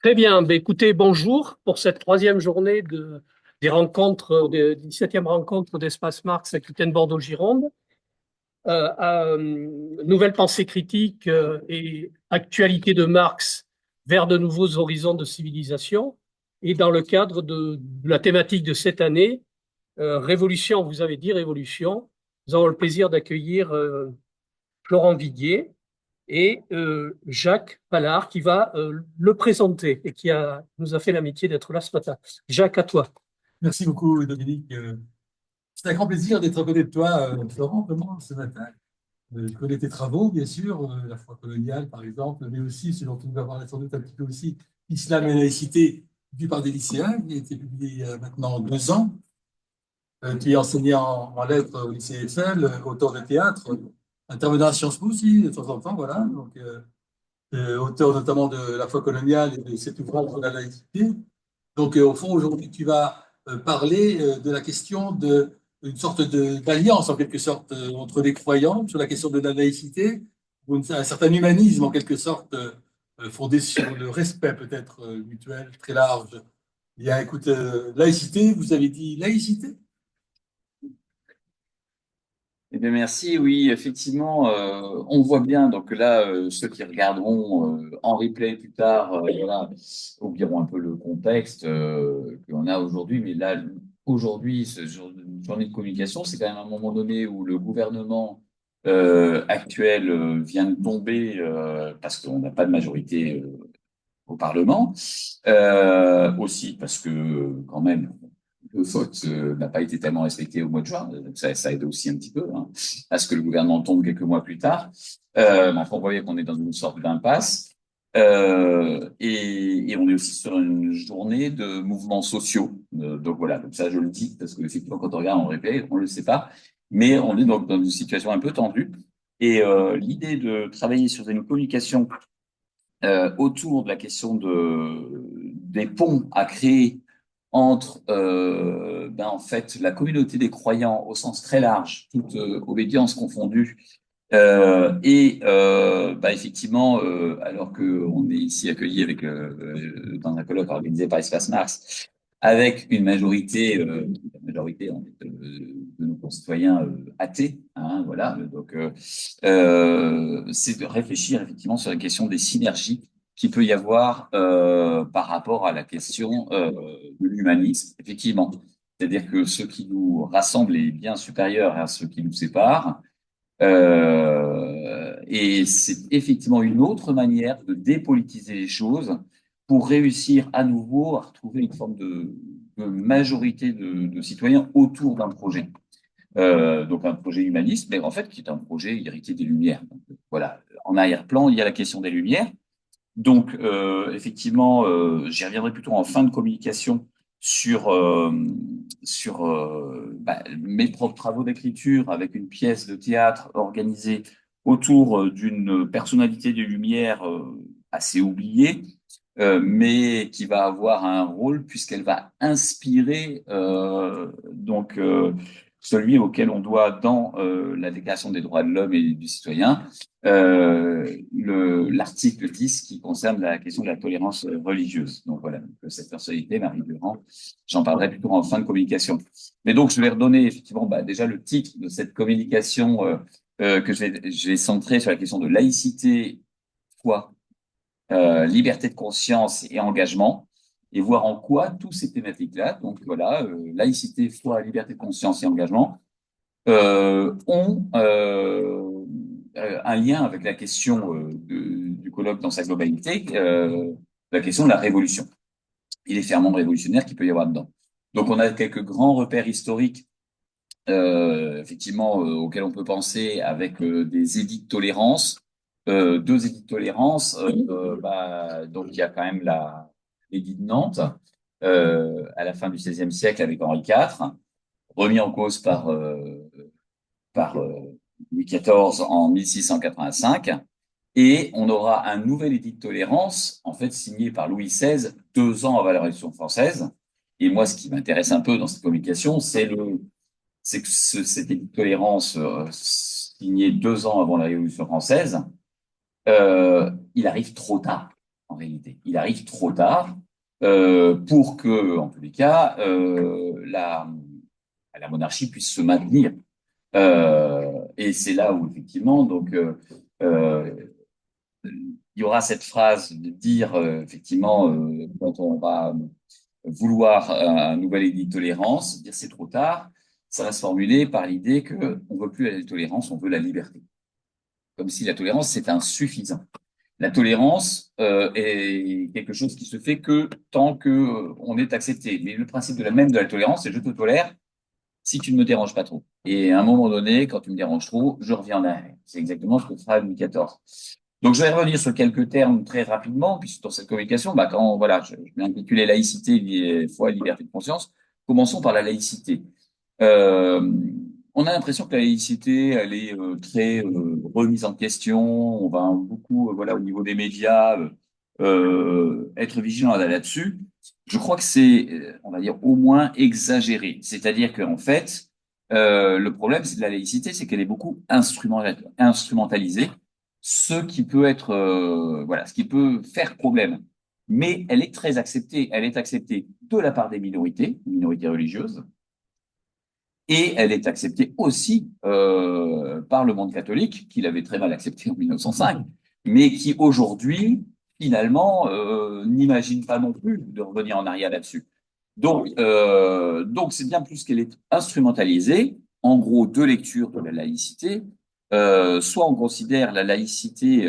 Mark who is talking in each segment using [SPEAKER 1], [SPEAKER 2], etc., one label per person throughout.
[SPEAKER 1] Très bien. Ben, écoutez, bonjour pour cette troisième journée des rencontres, des 17e rencontre d'Espace Marx Aquitaine Bordeaux-Gironde. Nouvelle pensée critique et actualité de Marx vers de nouveaux horizons de civilisation. Et dans le cadre de la thématique de cette année, Révolution, vous avez dit Révolution, nous avons le plaisir d'accueillir Florent Viguier et Jacques Pallard qui va le présenter et nous a fait l'amitié d'être là ce matin. Jacques, à toi.
[SPEAKER 2] Merci beaucoup, Dominique. C'est un grand plaisir d'être à côté de toi, Florent, vraiment, ce matin. Je connais tes travaux, bien sûr, la foi coloniale, par exemple, mais aussi ce dont on va parler sans doute un petit peu aussi, Islam et laïcité, vu par des lycéens, qui a été publié il y a maintenant 2 ans. Tu es enseignant en lettres au lycée Eiffel, auteur de théâtre, intervenant à Sciences Po aussi, de temps en temps, voilà. Donc, auteur notamment de La foi coloniale et de cet ouvrage sur la laïcité. Donc, au fond, aujourd'hui, tu vas parler de la question une sorte d'alliance, en quelque sorte, entre les croyants sur la question de la laïcité, ou un certain humanisme, en quelque sorte, fondé sur le respect, peut-être, mutuel, très large. Bien, écoute, laïcité, vous avez dit laïcité?
[SPEAKER 3] Eh bien, merci. Oui, effectivement, on voit bien. Donc là, ceux qui regarderont en replay plus tard, voilà, oublieront un peu le contexte qu'on a aujourd'hui. Mais là, aujourd'hui, ce journée de communication, c'est quand même un moment donné où le gouvernement actuel vient de tomber parce qu'on n'a pas de majorité au Parlement. Aussi parce que quand même le vote n'a pas été tellement respecté au mois de juin, donc ça aide aussi un petit peu hein, à ce que le gouvernement tombe quelques mois plus tard. Mais enfin, on voyait qu'on est dans une sorte d'impasse. Et on est aussi sur une journée de mouvements sociaux. Donc voilà, donc ça je le dis parce que effectivement quand on regarde en replay, on le sait pas, mais on est donc dans une situation un peu tendue. Et l'idée de travailler sur une communication autour de la question des ponts à créer entre en fait la communauté des croyants au sens très large, toute obédience confondue, effectivement, alors que on est ici accueilli avec dans un colloque organisé par Espace Mars, avec une majorité, la majorité en fait, de nos concitoyens athées, hein, voilà. Donc, c'est de réfléchir effectivement sur la question des synergies qu'il peut y avoir par rapport à la question de l'humanisme, effectivement. C'est-à-dire que ce qui nous rassemble est bien supérieur à ce qui nous sépare. Et c'est effectivement une autre manière de dépolitiser les choses pour réussir à nouveau à retrouver une forme de majorité de citoyens autour d'un projet. Donc un projet humaniste, mais en fait qui est un projet héritier des Lumières. Donc, voilà, en arrière-plan, il y a la question des Lumières. Donc effectivement, j'y reviendrai plutôt en fin de communication sur mes propres travaux d'écriture avec une pièce de théâtre organisée autour d'une personnalité des Lumières assez oubliée, mais qui va avoir un rôle puisqu'elle va inspirer celui auquel on doit, dans la Déclaration des droits de l'homme et du citoyen, l'article 10 qui concerne la question de la tolérance religieuse. Donc voilà, donc, cette personnalité, Marie Durand, j'en parlerai plutôt en fin de communication. Mais donc, je vais redonner effectivement déjà le titre de cette communication que je vais centrer sur la question de laïcité, foi, liberté de conscience et engagement, et voir en quoi tous ces thématiques-là, donc voilà, laïcité, foi, liberté de conscience et engagement, ont un lien avec la question du colloque dans sa globalité, la question de la révolution et les ferments révolutionnaires qu'il peut y avoir dedans. Donc on a quelques grands repères historiques effectivement auxquels on peut penser avec des édits de tolérance, deux édits de tolérance. Donc il y a quand même l'édit de Nantes à la fin du XVIe siècle avec Henri IV, remis en cause par Louis XIV en 1685. Et on aura un nouvel édit de tolérance, en fait signé par Louis XVI 2 ans avant la Révolution française. Et moi, ce qui m'intéresse un peu dans cette communication, c'est que cet édit de tolérance signé 2 ans avant la Révolution française, il arrive trop tard. réalité. Il arrive trop tard pour que, en tous les cas, la monarchie puisse se maintenir. Et c'est là où, effectivement, donc, il y aura cette phrase de dire, effectivement, quand on va vouloir un nouvel édit de tolérance, dire c'est trop tard, ça va se formuler par l'idée que on veut plus la tolérance, on veut la liberté. Comme si la tolérance, c'est insuffisant. La tolérance est quelque chose qui se fait que tant que on est accepté. Mais le principe de même de la tolérance, c'est je te tolère si tu ne me déranges pas trop. Et à un moment donné, quand tu me déranges trop, je reviens en arrière. C'est exactement ce que fera Louis XIV. Donc, je vais revenir sur quelques termes très rapidement, puisque dans cette communication, quand voilà, je vais intituler laïcité, foi, liberté de conscience. Commençons par la laïcité. Euh, on a l'impression que la laïcité, elle est très remise en question. On va beaucoup, voilà, au niveau des médias, être vigilant là-dessus. Je crois que c'est, on va dire, au moins exagéré. C'est-à-dire qu'en fait, le problème c'est de la laïcité, c'est qu'elle est beaucoup instrumentalisée, ce qui peut être, voilà, ce qui peut faire problème. Mais elle est très acceptée. Elle est acceptée de la part des minorités religieuses, et elle est acceptée aussi par le monde catholique, qui l'avait très mal acceptée en 1905, mais qui aujourd'hui, finalement, n'imagine pas non plus de revenir en arrière là-dessus. Donc c'est bien plus qu'elle est instrumentalisée. En gros, deux lectures de la laïcité. Soit on considère la laïcité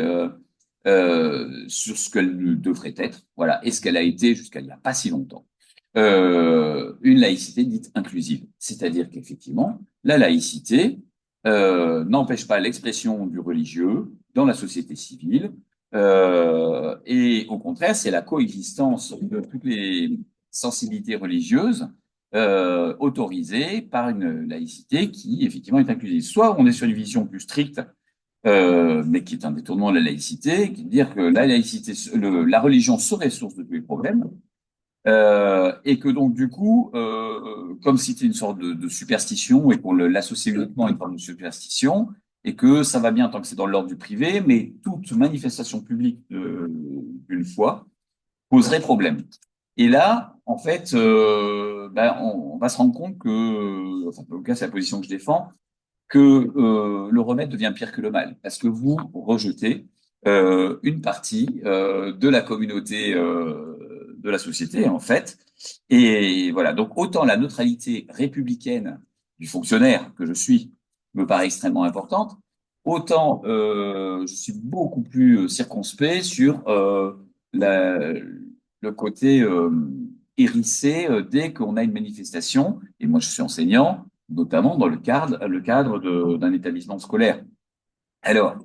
[SPEAKER 3] sur ce qu'elle devrait être, voilà, et ce qu'elle a été jusqu'à il n'y a pas si longtemps. Une laïcité dite inclusive, c'est-à-dire qu'effectivement, la laïcité n'empêche pas l'expression du religieux dans la société civile, et au contraire, c'est la coexistence de toutes les sensibilités religieuses autorisées par une laïcité qui, effectivement, est inclusive. Soit on est sur une vision plus stricte, mais qui est un détournement de la laïcité, qui veut dire que la laïcité, la religion serait source de tous les problèmes, et que donc du coup, comme c'était une sorte de superstition et qu'on l'associe uniquement à une forme de superstition, et que ça va bien tant que c'est dans l'ordre du privé, mais toute manifestation publique d'une foi poserait problème. Et là, en fait, on va se rendre compte que, enfin, en tout cas, c'est la position que je défends, que le remède devient pire que le mal, parce que vous rejetez une partie de la communauté de la société, en fait. Et voilà, donc autant la neutralité républicaine du fonctionnaire que je suis me paraît extrêmement importante, autant je suis beaucoup plus circonspect sur le côté hérissé dès qu'on a une manifestation, et moi je suis enseignant, notamment dans le cadre d'un établissement scolaire. Alors,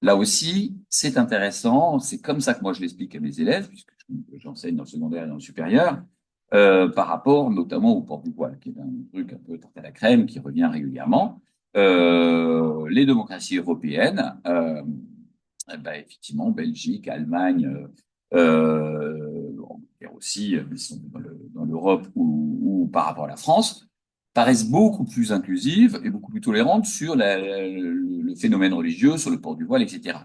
[SPEAKER 3] là aussi, c'est intéressant, c'est comme ça que moi je l'explique à mes élèves, puisque j'enseigne dans le secondaire et dans le supérieur, par rapport notamment au port du voile, qui est un truc un peu tarte à la crème qui revient régulièrement. Les démocraties européennes, effectivement, Belgique, Allemagne, aussi, ils sont dans l'Europe ou par rapport à la France, paraissent beaucoup plus inclusives et beaucoup plus tolérantes sur le phénomène religieux, sur le port du voile, etc.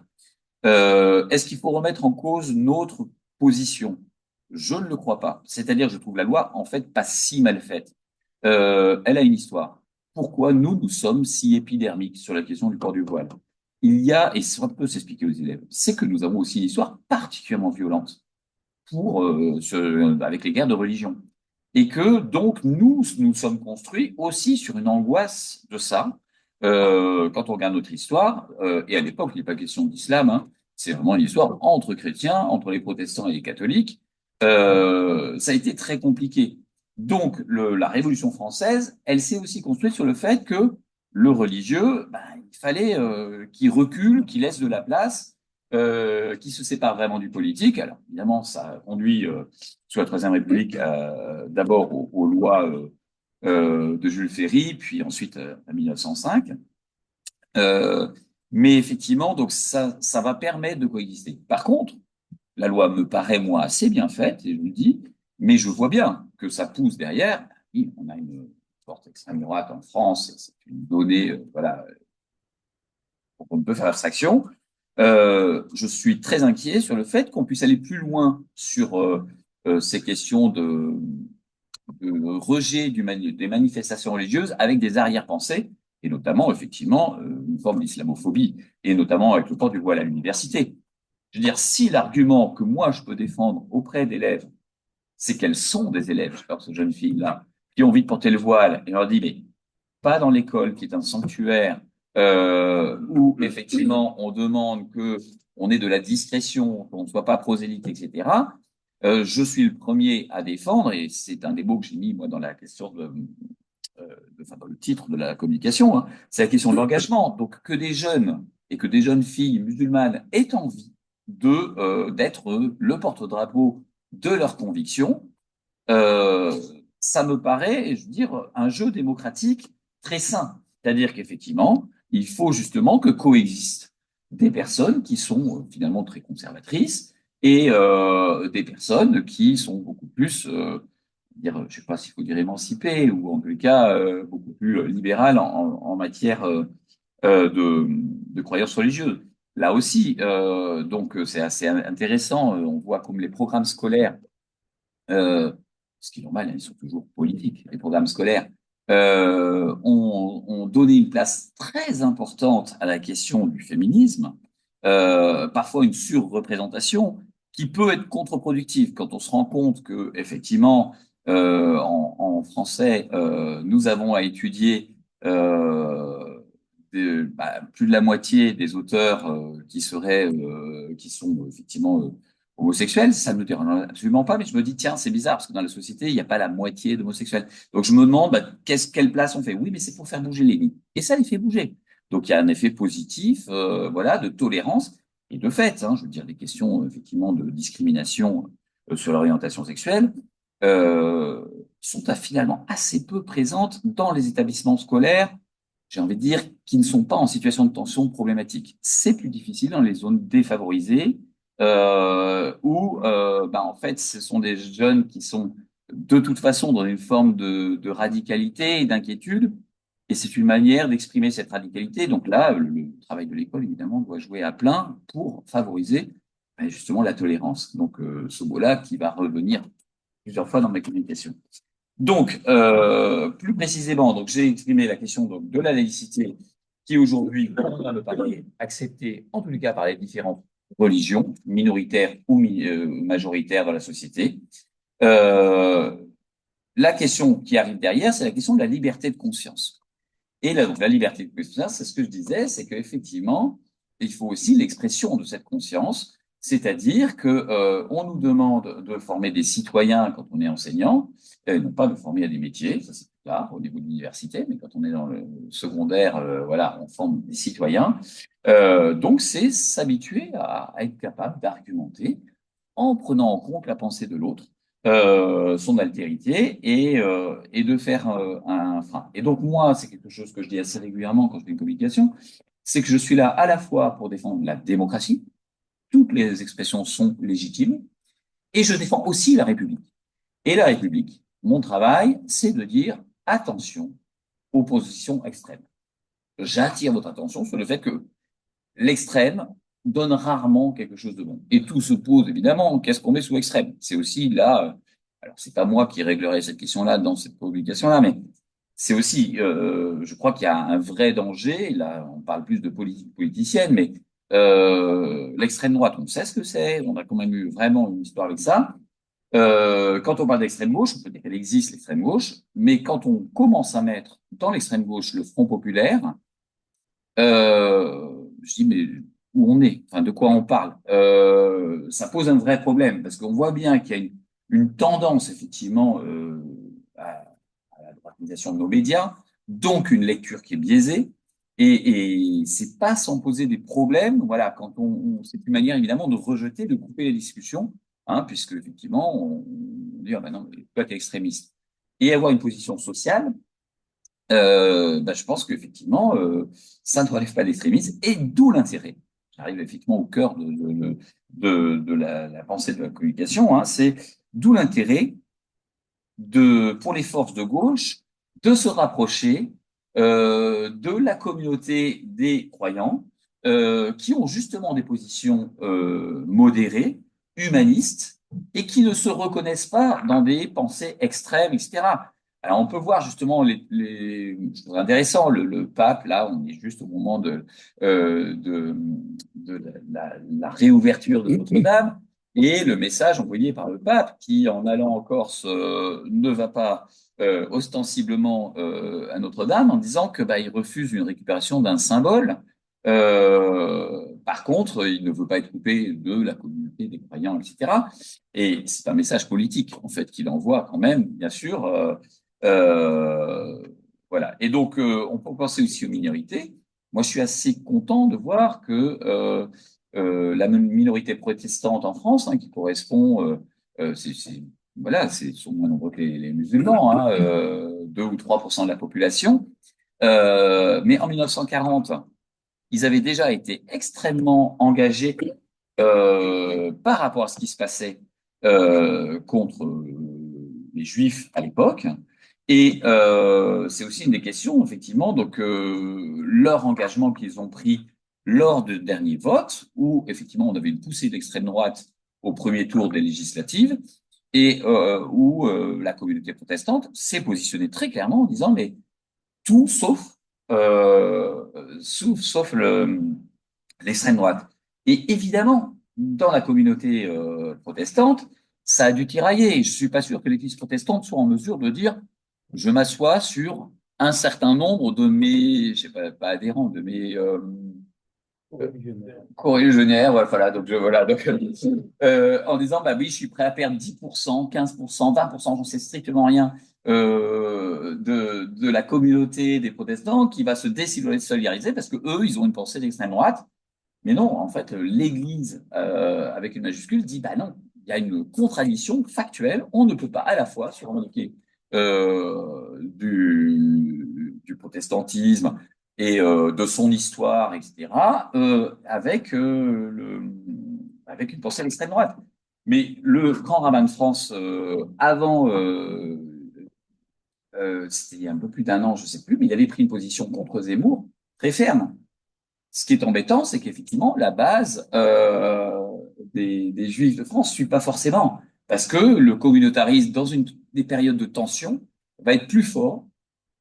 [SPEAKER 3] Est-ce qu'il faut remettre en cause notre position? Je ne le crois pas. C'est-à-dire, je trouve la loi, en fait, pas si mal faite. Elle a une histoire. Pourquoi nous sommes si épidermiques sur la question du port du voile? Il y a, et ça peut s'expliquer aux élèves, c'est que nous avons aussi une histoire particulièrement violente avec les guerres de religion. Et que donc nous sommes construits aussi sur une angoisse de ça. Quand on regarde notre histoire, et à l'époque, il n'est pas question d'islam, hein, c'est vraiment une histoire entre chrétiens, entre les protestants et les catholiques. Ça a été très compliqué. Donc la Révolution française, elle s'est aussi construite sur le fait que le religieux, il fallait qu'il recule, qu'il laisse de la place, qui se sépare vraiment du politique. Alors évidemment, ça a conduit sous la Troisième République d'abord aux lois de Jules Ferry, puis ensuite à 1905. Mais effectivement, donc ça va permettre de coexister. Par contre, la loi me paraît moi assez bien faite, et je le dis, mais je vois bien que ça pousse derrière. Oui, on a une forte extrême droite en France, c'est une donnée, voilà, on ne peut faire abstraction. Je suis très inquiet sur le fait qu'on puisse aller plus loin sur ces questions de rejet des manifestations religieuses avec des arrière-pensées, et notamment, effectivement, une forme d'islamophobie, et notamment avec le port du voile à l'université. Je veux dire, si l'argument que moi je peux défendre auprès d'élèves, c'est qu'elles sont des élèves, je parle de ces jeunes filles-là, qui ont envie de porter le voile, et on leur dit, mais pas dans l'école, qui est un sanctuaire, où effectivement on demande que on ait de la discrétion, qu'on ne soit pas prosélyte, etc. Je suis le premier à défendre, et c'est un des mots que j'ai mis moi dans la question enfin, dans le titre de la communication, hein, c'est la question de l'engagement. Donc que des jeunes et que des jeunes filles musulmanes aient envie d'être le porte-drapeau de leurs convictions, ça me paraît, je veux dire, un jeu démocratique très sain. C'est-à-dire qu'effectivement, il faut justement que coexistent des personnes qui sont finalement très conservatrices et des personnes qui sont beaucoup plus, dire, je sais pas s'il faut dire émancipées ou en tout cas beaucoup plus libérales en matière de croyances religieuses. Là aussi, donc c'est assez intéressant. On voit comme les programmes scolaires ce qui est normal, hein, ils sont toujours politiques, les programmes scolaires, ont donné une place très importante à la question du féminisme, parfois une surreprésentation qui peut être contre-productive quand on se rend compte que effectivement en français nous avons à étudier plus de la moitié des auteurs qui sont effectivement homosexuels, ça ne me dérange absolument pas, mais je me dis, tiens, c'est bizarre, parce que dans la société, il n'y a pas la moitié d'homosexuels. Donc je me demande, quelle place on fait? Oui, mais c'est pour faire bouger les lignes. Et ça les fait bouger. Donc il y a un effet positif, voilà, de tolérance, et de fait, hein, je veux dire, des questions, effectivement, de discrimination sur l'orientation sexuelle, euh, finalement assez peu présentes dans les établissements scolaires, j'ai envie de dire, qui ne sont pas en situation de tension problématique. C'est plus difficile dans les zones défavorisées, où en fait ce sont des jeunes qui sont de toute façon dans une forme de radicalité et d'inquiétude, et c'est une manière d'exprimer cette radicalité. Donc là, le travail de l'école évidemment doit jouer à plein pour favoriser justement la tolérance. Donc ce mot-là qui va revenir plusieurs fois dans mes communications. Donc, plus précisément, donc j'ai exprimé la question donc, de la laïcité qui aujourd'hui me paraît acceptée, en tous les cas par les différentes religions, minoritaires ou majoritaires dans la société. Euh, la question qui arrive derrière, c'est la question de la liberté de conscience. Et là, donc, la liberté de conscience, c'est ce que je disais, c'est qu'effectivement, il faut aussi l'expression de cette conscience, c'est-à-dire que on nous demande de former des citoyens quand on est enseignant, non pas de former à des métiers, ça c'est plus tard au niveau de l'université, mais quand on est dans le secondaire, voilà, on forme des citoyens. Donc c'est s'habituer à être capable d'argumenter en prenant en compte la pensée de l'autre, son altérité et de faire un frein. Et donc moi, c'est quelque chose que je dis assez régulièrement quand je fais une communication, c'est que je suis là à la fois pour défendre la démocratie, toutes les expressions sont légitimes, et je défends aussi la République. Et la République, mon travail, c'est de dire attention aux positions extrêmes. J'attire votre attention sur le fait que l'extrême donne rarement quelque chose de bon. Et tout se pose évidemment, qu'est-ce qu'on met sous extrême? C'est aussi là, alors c'est pas moi qui réglerai cette question-là dans cette publication-là, mais c'est aussi, je crois qu'il y a un vrai danger. Là, on parle plus de politique politicienne, mais l'extrême droite, on sait ce que c'est. On a quand même eu vraiment une histoire avec ça. Quand on parle d'extrême gauche, on peut dire qu'elle existe l'extrême gauche, mais quand on commence à mettre dans l'extrême gauche le Front populaire, je dis, mais où on est? Enfin, de quoi on parle? Ça pose un vrai problème parce qu'on voit bien qu'il y a une tendance, effectivement, à la droitisation de nos médias, donc une lecture qui est biaisée. Et c'est pas sans poser des problèmes, voilà, c'est une manière évidemment de rejeter, de couper les discussions, hein, puisque effectivement, on dit, ah ben non, toi, t'es extrémiste. Et avoir une position sociale, je pense qu'effectivement, ça ne relève pas d'extrémisme, et d'où l'intérêt. J'arrive effectivement au cœur de la pensée de la communication, hein, c'est d'où l'intérêt pour les forces de gauche de se rapprocher de la communauté des croyants, qui ont justement des positions modérées, humanistes, et qui ne se reconnaissent pas dans des pensées extrêmes, etc. Alors, on peut voir justement c'est intéressant, le pape, là, on est juste au moment de la réouverture de Notre-Dame, et le message envoyé par le pape, qui, en allant en Corse, ne va pas ostensiblement à Notre-Dame, en disant que il refuse une récupération d'un symbole. Par contre, il ne veut pas être coupé de la communauté des croyants, etc. Et c'est un message politique, en fait, qu'il envoie quand même, bien sûr. Euh, voilà. Et donc, on peut penser aussi aux minorités. Moi, je suis assez content de voir que la minorité protestante en France, hein, qui correspond, voilà, sont moins nombreux que les musulmans, hein, 2 ou 3% de la population. Mais en 1940, ils avaient déjà été extrêmement engagés par rapport à ce qui se passait contre les Juifs à l'époque. Et c'est aussi une des questions, effectivement, donc leur engagement qu'ils ont pris lors du dernier vote, où effectivement on avait une poussée d'extrême droite au premier tour des législatives, et où la communauté protestante s'est positionnée très clairement en disant mais tout sauf l'extrême droite. Et évidemment, dans la communauté protestante, ça a dû tirailler. Je suis pas sûr que l'Église protestante soit en mesure de dire je m'assois sur un certain nombre de mes, je sais pas adhérents, de mes coréligionnaires, ouais, voilà, donc en disant bah oui, je suis prêt à perdre 10%, 15%, 20%, j'en sais strictement rien de la communauté des protestants qui va se désolidariser parce que eux, ils ont une pensée d'extrême droite. Mais non, en fait, l'Église, avec une majuscule, dit, bah non, il y a une contradiction factuelle. On ne peut pas à la fois se revendiquer du protestantisme et de son histoire, etc., avec une pensée d'extrême droite. Mais le grand rabbin de France, avant, c'était il y a un peu plus d'un an, je sais plus, mais il avait pris une position contre Zemmour très ferme. Ce qui est embêtant, c'est qu'effectivement, la base des Juifs de France ne suit pas forcément, parce que le communautarisme, dans des périodes de tension, va être plus fort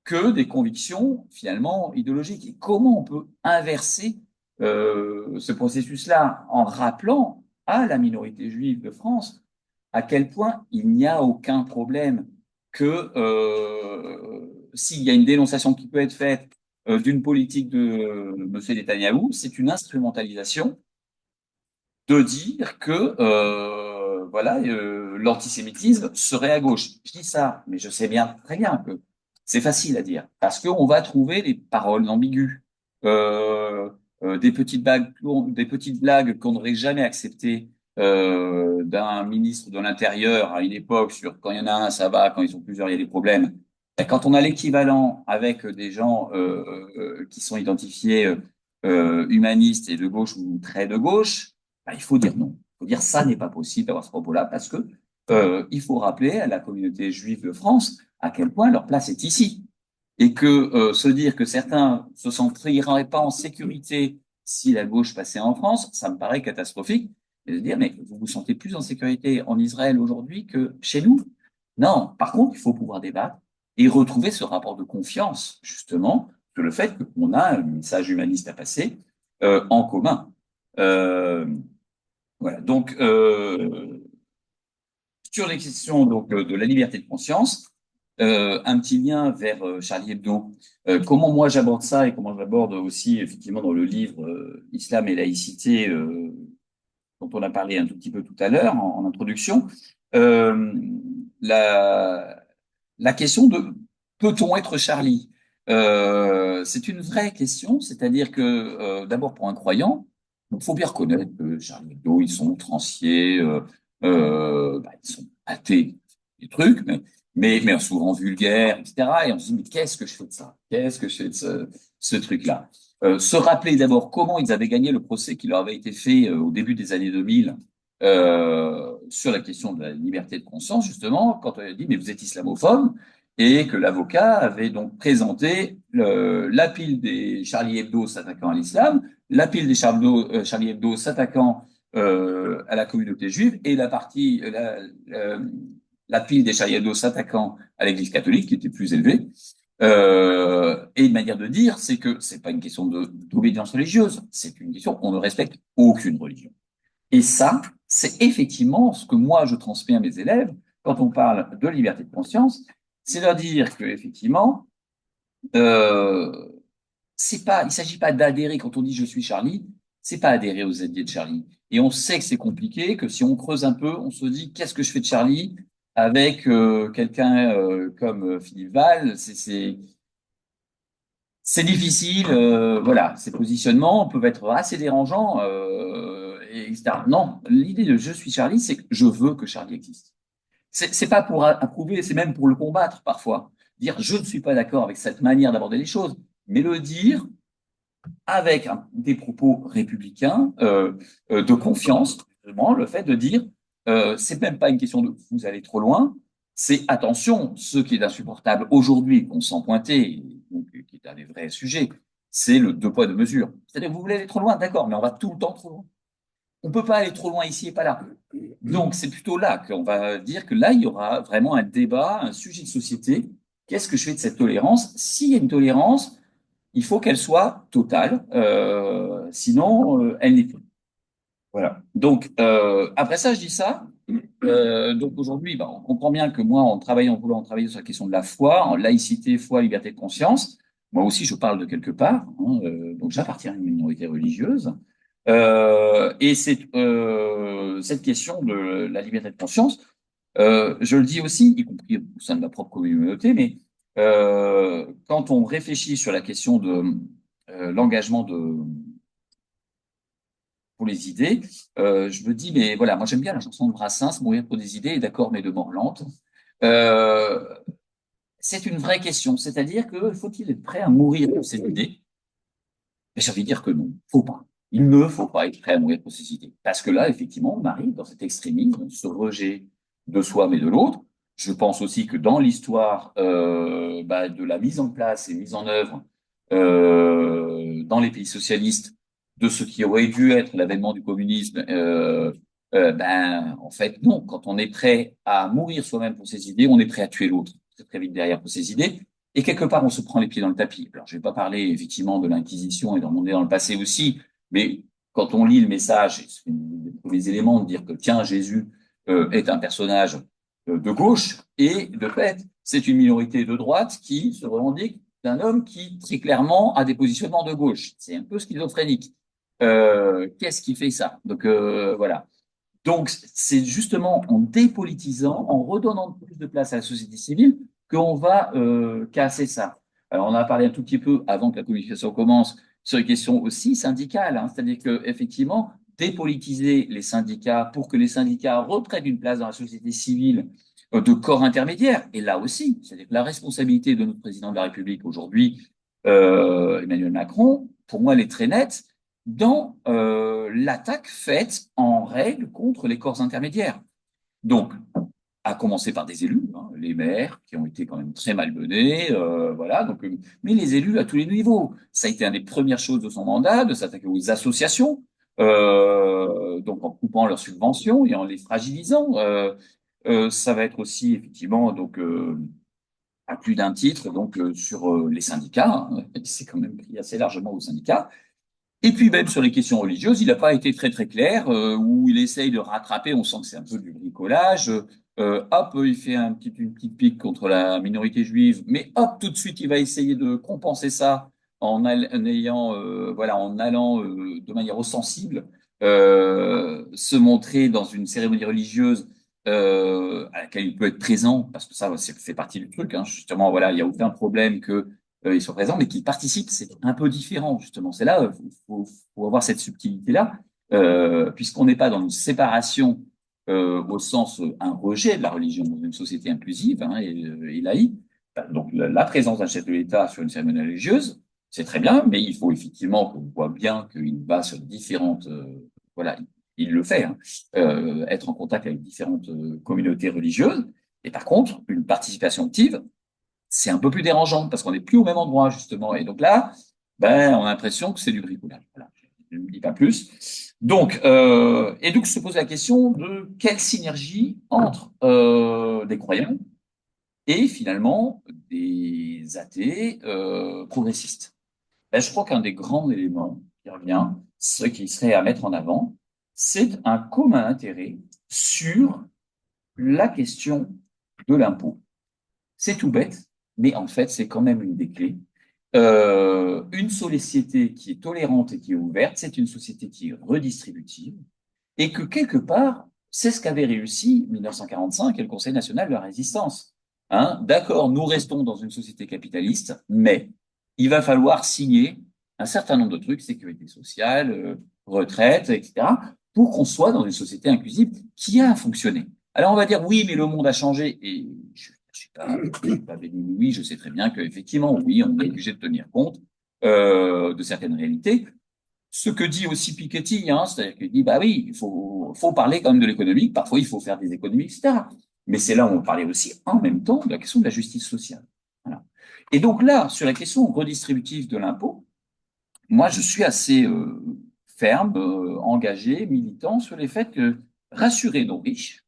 [SPEAKER 3] que des convictions finalement idéologiques. Et comment on peut inverser ce processus-là en rappelant à la minorité juive de France à quel point il n'y a aucun problème que s'il y a une dénonciation qui peut être faite d'une politique de M. Netanyahou, c'est une instrumentalisation de dire que voilà l'antisémitisme serait à gauche. Je dis ça, mais je sais bien très bien que c'est facile à dire parce qu'on va trouver des paroles ambiguës, des petites blagues qu'on n'aurait jamais acceptées d'un ministre de l'Intérieur à une époque sur quand il y en a un, ça va, quand ils sont plusieurs, il y a des problèmes. Et quand on a l'équivalent avec des gens qui sont identifiés humanistes et de gauche ou très de gauche, il faut dire non. Il faut dire ça n'est pas possible d'avoir ce propos-là parce que il faut rappeler à la communauté juive de France à quel point leur place est ici. Et que se dire que certains se sentiraient pas en sécurité si la gauche passait en France, ça me paraît catastrophique. Et de dire, mais vous vous sentez plus en sécurité en Israël aujourd'hui que chez nous? Non. Par contre, il faut pouvoir débattre et retrouver ce rapport de confiance, justement, sur le fait qu'on a un message humaniste à passer en commun. Voilà. Donc, sur les questions donc de la liberté de conscience, un petit lien vers Charlie Hebdo. Comment moi j'aborde ça et comment j'aborde aussi effectivement dans le livre Islam et laïcité dont on a parlé un tout petit peu tout à l'heure en introduction. Euh, la, la question de peut-on être Charlie? C'est une vraie question, c'est-à-dire que d'abord pour un croyant, il faut bien reconnaître que Charlie Hebdo, ils sont outranciers, ils sont athées, des trucs, mais souvent vulgaires, etc. Et on se dit, mais qu'est-ce que je fais de ça? Qu'est-ce que je fais de ce truc-là? Se rappeler d'abord comment ils avaient gagné le procès qui leur avait été fait au début des années 2000 sur la question de la liberté de conscience, justement, quand on a dit, mais vous êtes islamophobe, et que l'avocat avait donc présenté la pile des Charlie Hebdo s'attaquant à l'islam, la pile des Charlie Hebdo s'attaquant à la communauté juive et la pile des Charlie Hebdo s'attaquant à l'Église catholique qui était plus élevée. Et une manière de dire, c'est que c'est pas une question d'obédience religieuse, c'est une question on ne respecte aucune religion. Et ça, c'est effectivement ce que moi je transmets à mes élèves quand on parle de liberté de conscience, c'est leur dire que effectivement, euh, il s'agit pas d'adhérer quand on dit je suis Charlie, c'est pas adhérer aux idées de Charlie. Et on sait que c'est compliqué, que si on creuse un peu, on se dit qu'est-ce que je fais de Charlie avec quelqu'un comme Philippe Val, c'est difficile, voilà, ces positionnements peuvent être assez dérangeants, etc. Non, l'idée de je suis Charlie, c'est que je veux que Charlie existe. C'est pas pour approuver, c'est même pour le combattre parfois. Dire je ne suis pas d'accord avec cette manière d'aborder les choses, mais le dire avec des propos républicains, de confiance, justement, le fait de dire c'est même pas une question de vous allez trop loin, c'est attention, ce qui est insupportable aujourd'hui, qu'on sent pointer, donc, qui est un des vrais sujets, c'est le deux poids, deux mesures. C'est-à-dire que vous voulez aller trop loin, d'accord, mais on va tout le temps trop loin. On peut pas aller trop loin ici et pas là. Donc, c'est plutôt là qu'on va dire que là, il y aura vraiment un débat, un sujet de société. Qu'est-ce que je fais de cette tolérance? S'il y a une tolérance, il faut qu'elle soit totale, sinon elle n'est plus. Voilà. Donc après ça, je dis ça. Donc aujourd'hui, bah, on comprend bien que moi, en voulant travailler sur la question de la foi, en laïcité, foi, liberté de conscience, moi aussi, je parle de quelque part. Hein, donc j'appartiens à une minorité religieuse. Et c'est cette question de la liberté de conscience, je le dis aussi, y compris au sein de ma propre communauté, mais quand on réfléchit sur la question de l'engagement pour les idées, je me dis, mais voilà, moi j'aime bien la chanson de Brassens, Mourir pour des idées et d'accord, mais de mort lente. Euh, c'est une vraie question, c'est-à-dire que faut-il être prêt à mourir pour ses idées? Et j'ai envie de dire que non, faut pas. Il ne faut pas être prêt à mourir pour ses idées. Parce que là, effectivement, on arrive dans cet extrémisme, ce rejet de soi mais de l'autre. Je pense aussi que dans l'histoire de la mise en place et mise en œuvre dans les pays socialistes de ce qui aurait dû être l'avènement du communisme, en fait, non. Quand on est prêt à mourir soi-même pour ses idées, on est prêt à tuer l'autre très, très vite derrière pour ses idées. Et quelque part, on se prend les pieds dans le tapis. Alors, je vais pas parler effectivement de l'Inquisition et d'en remonter dans le passé aussi, mais quand on lit le message, c'est un des premiers éléments de dire que tiens, Jésus est un personnage de gauche et de fait, c'est une minorité de droite qui se revendique d'un homme qui très clairement a des positionnements de gauche. C'est un peu schizophrénique. Qu'est-ce qui fait ça? Donc voilà. Donc, c'est justement en dépolitisant, en redonnant plus de place à la société civile, qu'on va casser ça. Alors, on a parlé un tout petit peu avant que la communication commence sur les questions aussi syndicales, hein, c'est-à-dire que effectivement, dépolitiser les syndicats pour que les syndicats reprennent une place dans la société civile de corps intermédiaire. Et là aussi, c'est-à-dire que la responsabilité de notre président de la République aujourd'hui, Emmanuel Macron, pour moi, elle est très nette dans l'attaque faite en règle contre les corps intermédiaires. Donc, à commencer par des élus, hein, les maires qui ont été quand même très malmenés, voilà. Donc, mais les élus à tous les niveaux, ça a été une des premières choses de son mandat, de s'attaquer aux associations, donc en coupant leurs subventions et en les fragilisant. Ça va être aussi effectivement donc à plus d'un titre donc sur les syndicats. Hein, c'est quand même pris assez largement aux syndicats. Et puis même sur les questions religieuses, il n'a pas été très très clair, où il essaye de rattraper, on sent que c'est un peu du bricolage, hop, il fait une petite pique contre la minorité juive, mais hop, tout de suite, il va essayer de compenser ça en allant de manière ostensible se montrer dans une cérémonie religieuse à laquelle il peut être présent, parce que ça, fait partie du truc, hein, justement, voilà, il n'y a aucun problème que ils sont présents, mais qu'ils participent, c'est un peu différent, justement. C'est là, faut avoir cette subtilité-là, puisqu'on n'est pas dans une séparation au sens un rejet de la religion dans une société inclusive hein, et laïque. Donc la présence d'un chef de l'État sur une cérémonie religieuse, c'est très bien, mais il faut effectivement qu'on voit bien qu'il va sur différentes, voilà, il le fait, hein, être en contact avec différentes communautés religieuses. Et par contre, une participation active, c'est un peu plus dérangeant parce qu'on n'est plus au même endroit, justement. Et donc là, ben, on a l'impression que c'est du bricolage. Voilà. Je ne dis pas plus. Donc, et donc se pose la question de quelle synergie entre des croyants et finalement des athées progressistes. Ben, je crois qu'un des grands éléments qui revient, ce qui serait à mettre en avant, c'est un commun intérêt sur la question de l'impôt. C'est tout bête, mais en fait, c'est quand même une des clés. Une société qui est tolérante et qui est ouverte, c'est une société qui est redistributive et que quelque part, c'est ce qu'avait réussi 1945 et le Conseil national de la résistance. Hein, d'accord, nous restons dans une société capitaliste, mais il va falloir signer un certain nombre de trucs, sécurité sociale, retraite, etc., pour qu'on soit dans une société inclusive qui a fonctionné. Alors on va dire oui, mais le monde a changé et je suis pas béni, oui, je sais très bien qu'effectivement, oui, on est obligé de tenir compte de certaines réalités. Ce que dit aussi Piketty, hein, c'est-à-dire qu'il dit, bah oui, faut parler quand même de l'économie, parfois il faut faire des économies, etc. Mais c'est là où on parlait aussi en même temps de la question de la justice sociale. Voilà. Et donc là, sur la question redistributive de l'impôt, moi je suis assez ferme, engagé, militant sur les faits que rassurer nos riches,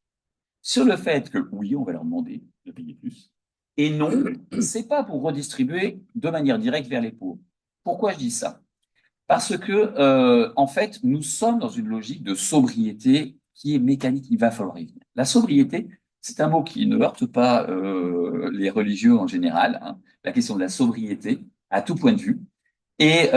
[SPEAKER 3] sur le fait que oui, on va leur demander de payer plus, et non, c'est pas pour redistribuer de manière directe vers les pauvres. Pourquoi je dis ça? Parce que, en fait, nous sommes dans une logique de sobriété qui est mécanique. Il va falloir y venir. La sobriété, c'est un mot qui ne heurte pas les religieux en général. Hein. La question de la sobriété, à tout point de vue. Et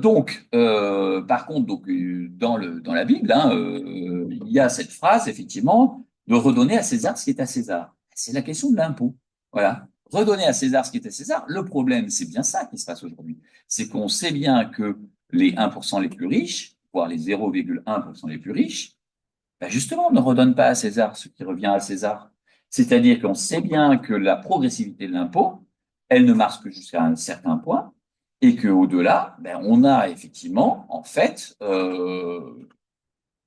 [SPEAKER 3] donc, par contre, donc dans la Bible, hein, il y a cette phrase effectivement de redonner à César ce qui est à César. C'est la question de l'impôt. Voilà. Redonner à César ce qui est à César. Le problème, c'est bien ça qui se passe aujourd'hui. C'est qu'on sait bien que les 1% les plus riches, voire les 0,1% les plus riches, ben justement, ne redonnent pas à César ce qui revient à César. C'est-à-dire qu'on sait bien que la progressivité de l'impôt, elle ne marche que jusqu'à un certain point, et qu'au-delà, ben, on a effectivement, en fait,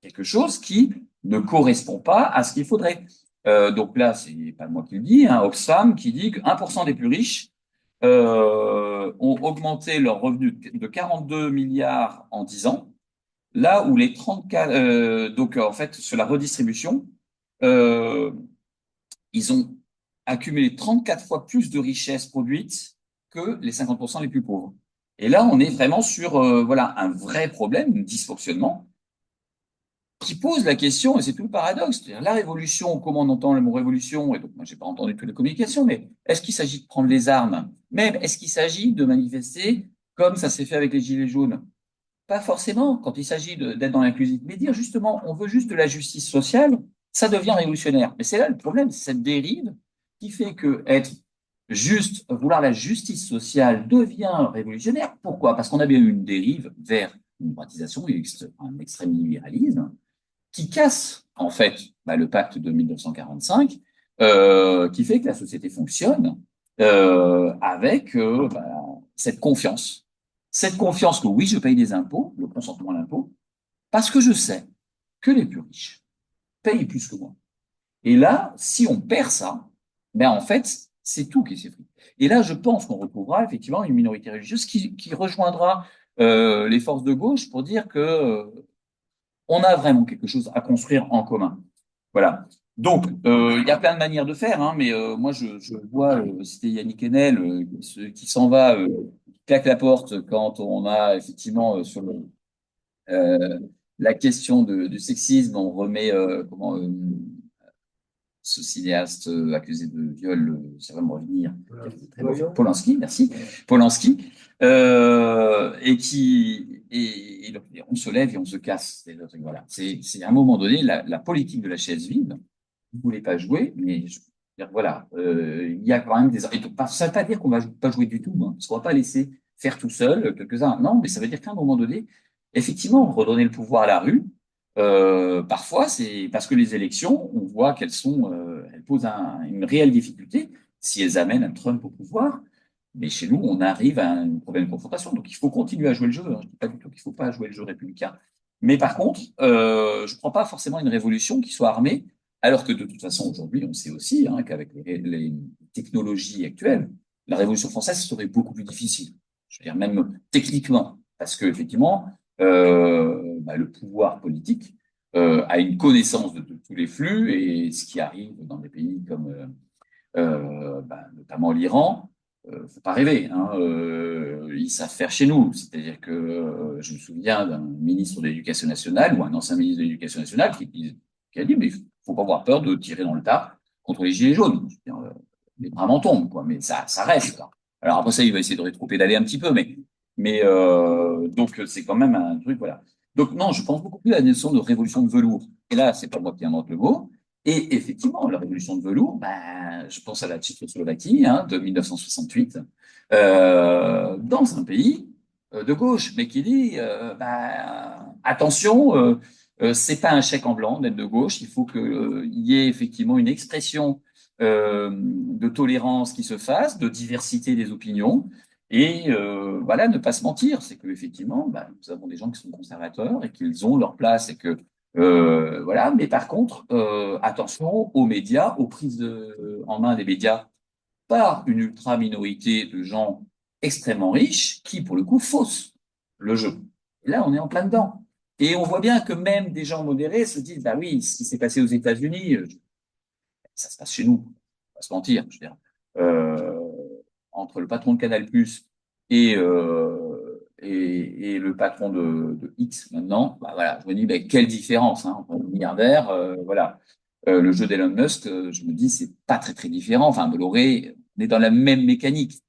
[SPEAKER 3] quelque chose qui ne correspond pas à ce qu'il faudrait. Donc là, c'est pas moi qui le dis, hein, Oxfam qui dit que 1% des plus riches ont augmenté leurs revenus de 42 milliards en 10 ans, là où les 34, donc en fait, sur la redistribution, euh, ils ont accumulé 34 fois plus de richesses produites que les 50% les plus pauvres. Et là, on est vraiment sur voilà un vrai problème, un dysfonctionnement qui pose la question, et c'est tout le paradoxe, c'est-à-dire la révolution, comment on entend le mot révolution, et donc moi j'ai pas entendu toutes les communications, mais est-ce qu'il s'agit de prendre les armes? Même est-ce qu'il s'agit de manifester comme ça s'est fait avec les Gilets jaunes? Pas forcément, quand il s'agit d'être dans l'inclusif, mais dire justement, on veut juste de la justice sociale, ça devient révolutionnaire. Mais c'est là le problème, c'est cette dérive qui fait que être juste, vouloir la justice sociale devient révolutionnaire. Pourquoi? Parce qu'on a bien eu une dérive vers une privatisation et un extrême libéralisme qui casse, en fait, bah, le pacte de 1945, qui fait que la société fonctionne avec bah, cette confiance. Cette confiance que oui, je paye des impôts, le consentement à l'impôt, parce que je sais que les plus riches payent plus que moi. Et là, si on perd ça, ben en fait, c'est tout qui s'effrite. Et là, je pense qu'on retrouvera effectivement une minorité religieuse qui rejoindra les forces de gauche pour dire que on a vraiment quelque chose à construire en commun. Voilà. Donc, il y a plein de manières de faire, hein, mais moi, je vois, c'était Yannick Enel qui s'en va, qui claque la porte quand on a effectivement sur euh, la question du sexisme, on remet comment ce cinéaste accusé de viol, ça va me revenir, Polanski, merci, Polanski, et donc, on se lève et on se casse. Voilà. C'est à un moment donné la politique de la chaise vide. Vous voulez pas jouer, mais je veux dire, voilà, il y a quand même des. Et donc, ça ne veut pas dire qu'on va pas jouer du tout, hein, parce qu'on va pas laisser faire tout seul quelques-uns. Non, mais ça veut dire qu'à un moment donné, effectivement, redonner le pouvoir à la rue. Parfois, c'est parce que les élections, on voit qu'elles sont, elles posent une réelle difficulté si elles amènent un Trump au pouvoir. Mais chez nous, on arrive à un problème de confrontation. Donc, il faut continuer à jouer le jeu. Hein. Je ne dis pas du tout qu'il ne faut pas jouer le jeu républicain. Mais par contre, je ne prends pas forcément une révolution qui soit armée Alors que de toute façon, aujourd'hui, on sait aussi qu'avec les technologies actuelles, la Révolution française serait beaucoup plus difficile. Je veux dire, même techniquement, parce que effectivement, le pouvoir politique a une connaissance de tous les flux et ce qui arrive dans des pays comme notamment l'Iran, faut pas rêver, ils savent faire chez nous. C'est-à-dire que je me souviens d'un ministre de l'Éducation nationale ou un ancien ministre de l'Éducation nationale qui a dit, mais il faut pas avoir peur de tirer dans le tas contre les gilets jaunes. Je veux dire, les bras m'en tombent, quoi, mais ça reste, quoi. Alors après ça, il va essayer de rétro-pédaler un petit peu, mais donc c'est quand même un truc, voilà. Donc non, je pense beaucoup plus à la notion de révolution de velours. Et là, c'est pas moi qui invente le mot. Et effectivement, la révolution de velours, je pense à la Tchécoslovaquie de 1968, dans un pays de gauche, mais qui dit attention, c'est pas un chèque en blanc d'être de gauche, il faut qu'il y ait effectivement une expression de tolérance qui se fasse, de diversité des opinions. Et voilà, ne pas se mentir, c'est que effectivement, nous avons des gens qui sont conservateurs et qu'ils ont leur place et que voilà, mais par contre, attention aux médias, aux prises en main des médias par une ultra minorité de gens extrêmement riches qui, pour le coup, faussent le jeu. Et là, on est en plein dedans. Et on voit bien que même des gens modérés se disent, bah oui, ce qui s'est passé aux États-Unis, ça se passe chez nous. On va pas se mentir. Je veux dire, euh, entre le patron de Canal+ et et le patron de X maintenant, voilà, je me dis, quelle différence entre le milliardaire, voilà. Le jeu d'Elon Musk, je me dis, c'est pas très très différent. Enfin, Bolloré, on est dans la même mécanique.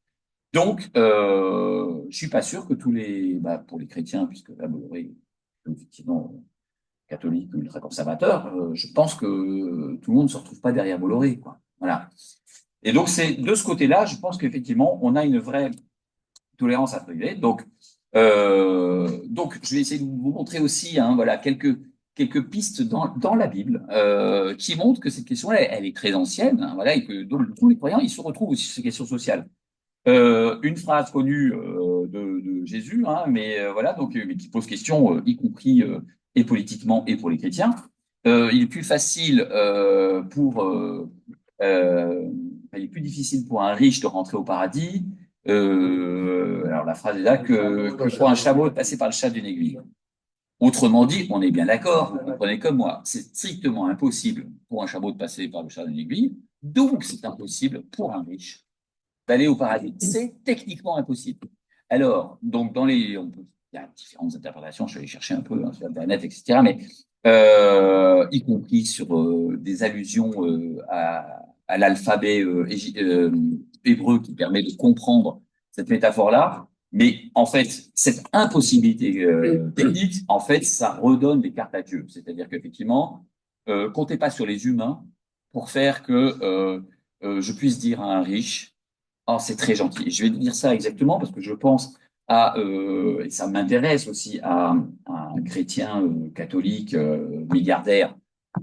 [SPEAKER 3] Donc, je suis pas sûr que pour les chrétiens, puisque là, Bolloré, effectivement, catholique, ultra-conservateur, je pense que tout le monde ne se retrouve pas derrière Bolloré, quoi. Voilà. Et donc, c'est de ce côté-là, je pense qu'effectivement, on a une vraie tolérance à privé. Donc, je vais essayer de vous montrer aussi, voilà, quelques pistes dans la Bible qui montrent que cette question-là, elle est très ancienne, voilà, et que donc tous les croyants, ils se retrouvent aussi sur ces questions sociales. Une phrase connue de Jésus, mais voilà, donc mais qui pose question, y compris et politiquement et pour les chrétiens. Il est plus facile il est plus difficile pour un riche de rentrer au paradis. Alors la phrase est là que pour un chameau de passer par le chat d'une aiguille. Autrement dit, on est bien d'accord, vous comprenez comme moi, c'est strictement impossible pour un chameau de passer par le chat d'une aiguille, donc c'est impossible pour un riche d'aller au paradis. C'est techniquement impossible. Alors, donc il y a différentes interprétations, je suis allé chercher un peu sur Internet, etc., mais y compris sur des allusions à l'alphabet hébreu qui permet de comprendre cette métaphore-là. Mais en fait, cette impossibilité technique, en fait, ça redonne des cartes à Dieu. C'est-à-dire qu'effectivement, comptez pas sur les humains pour faire que je puisse dire à un riche, oh, c'est très gentil. Je vais dire ça exactement parce que je pense et ça m'intéresse aussi, à un chrétien catholique milliardaire,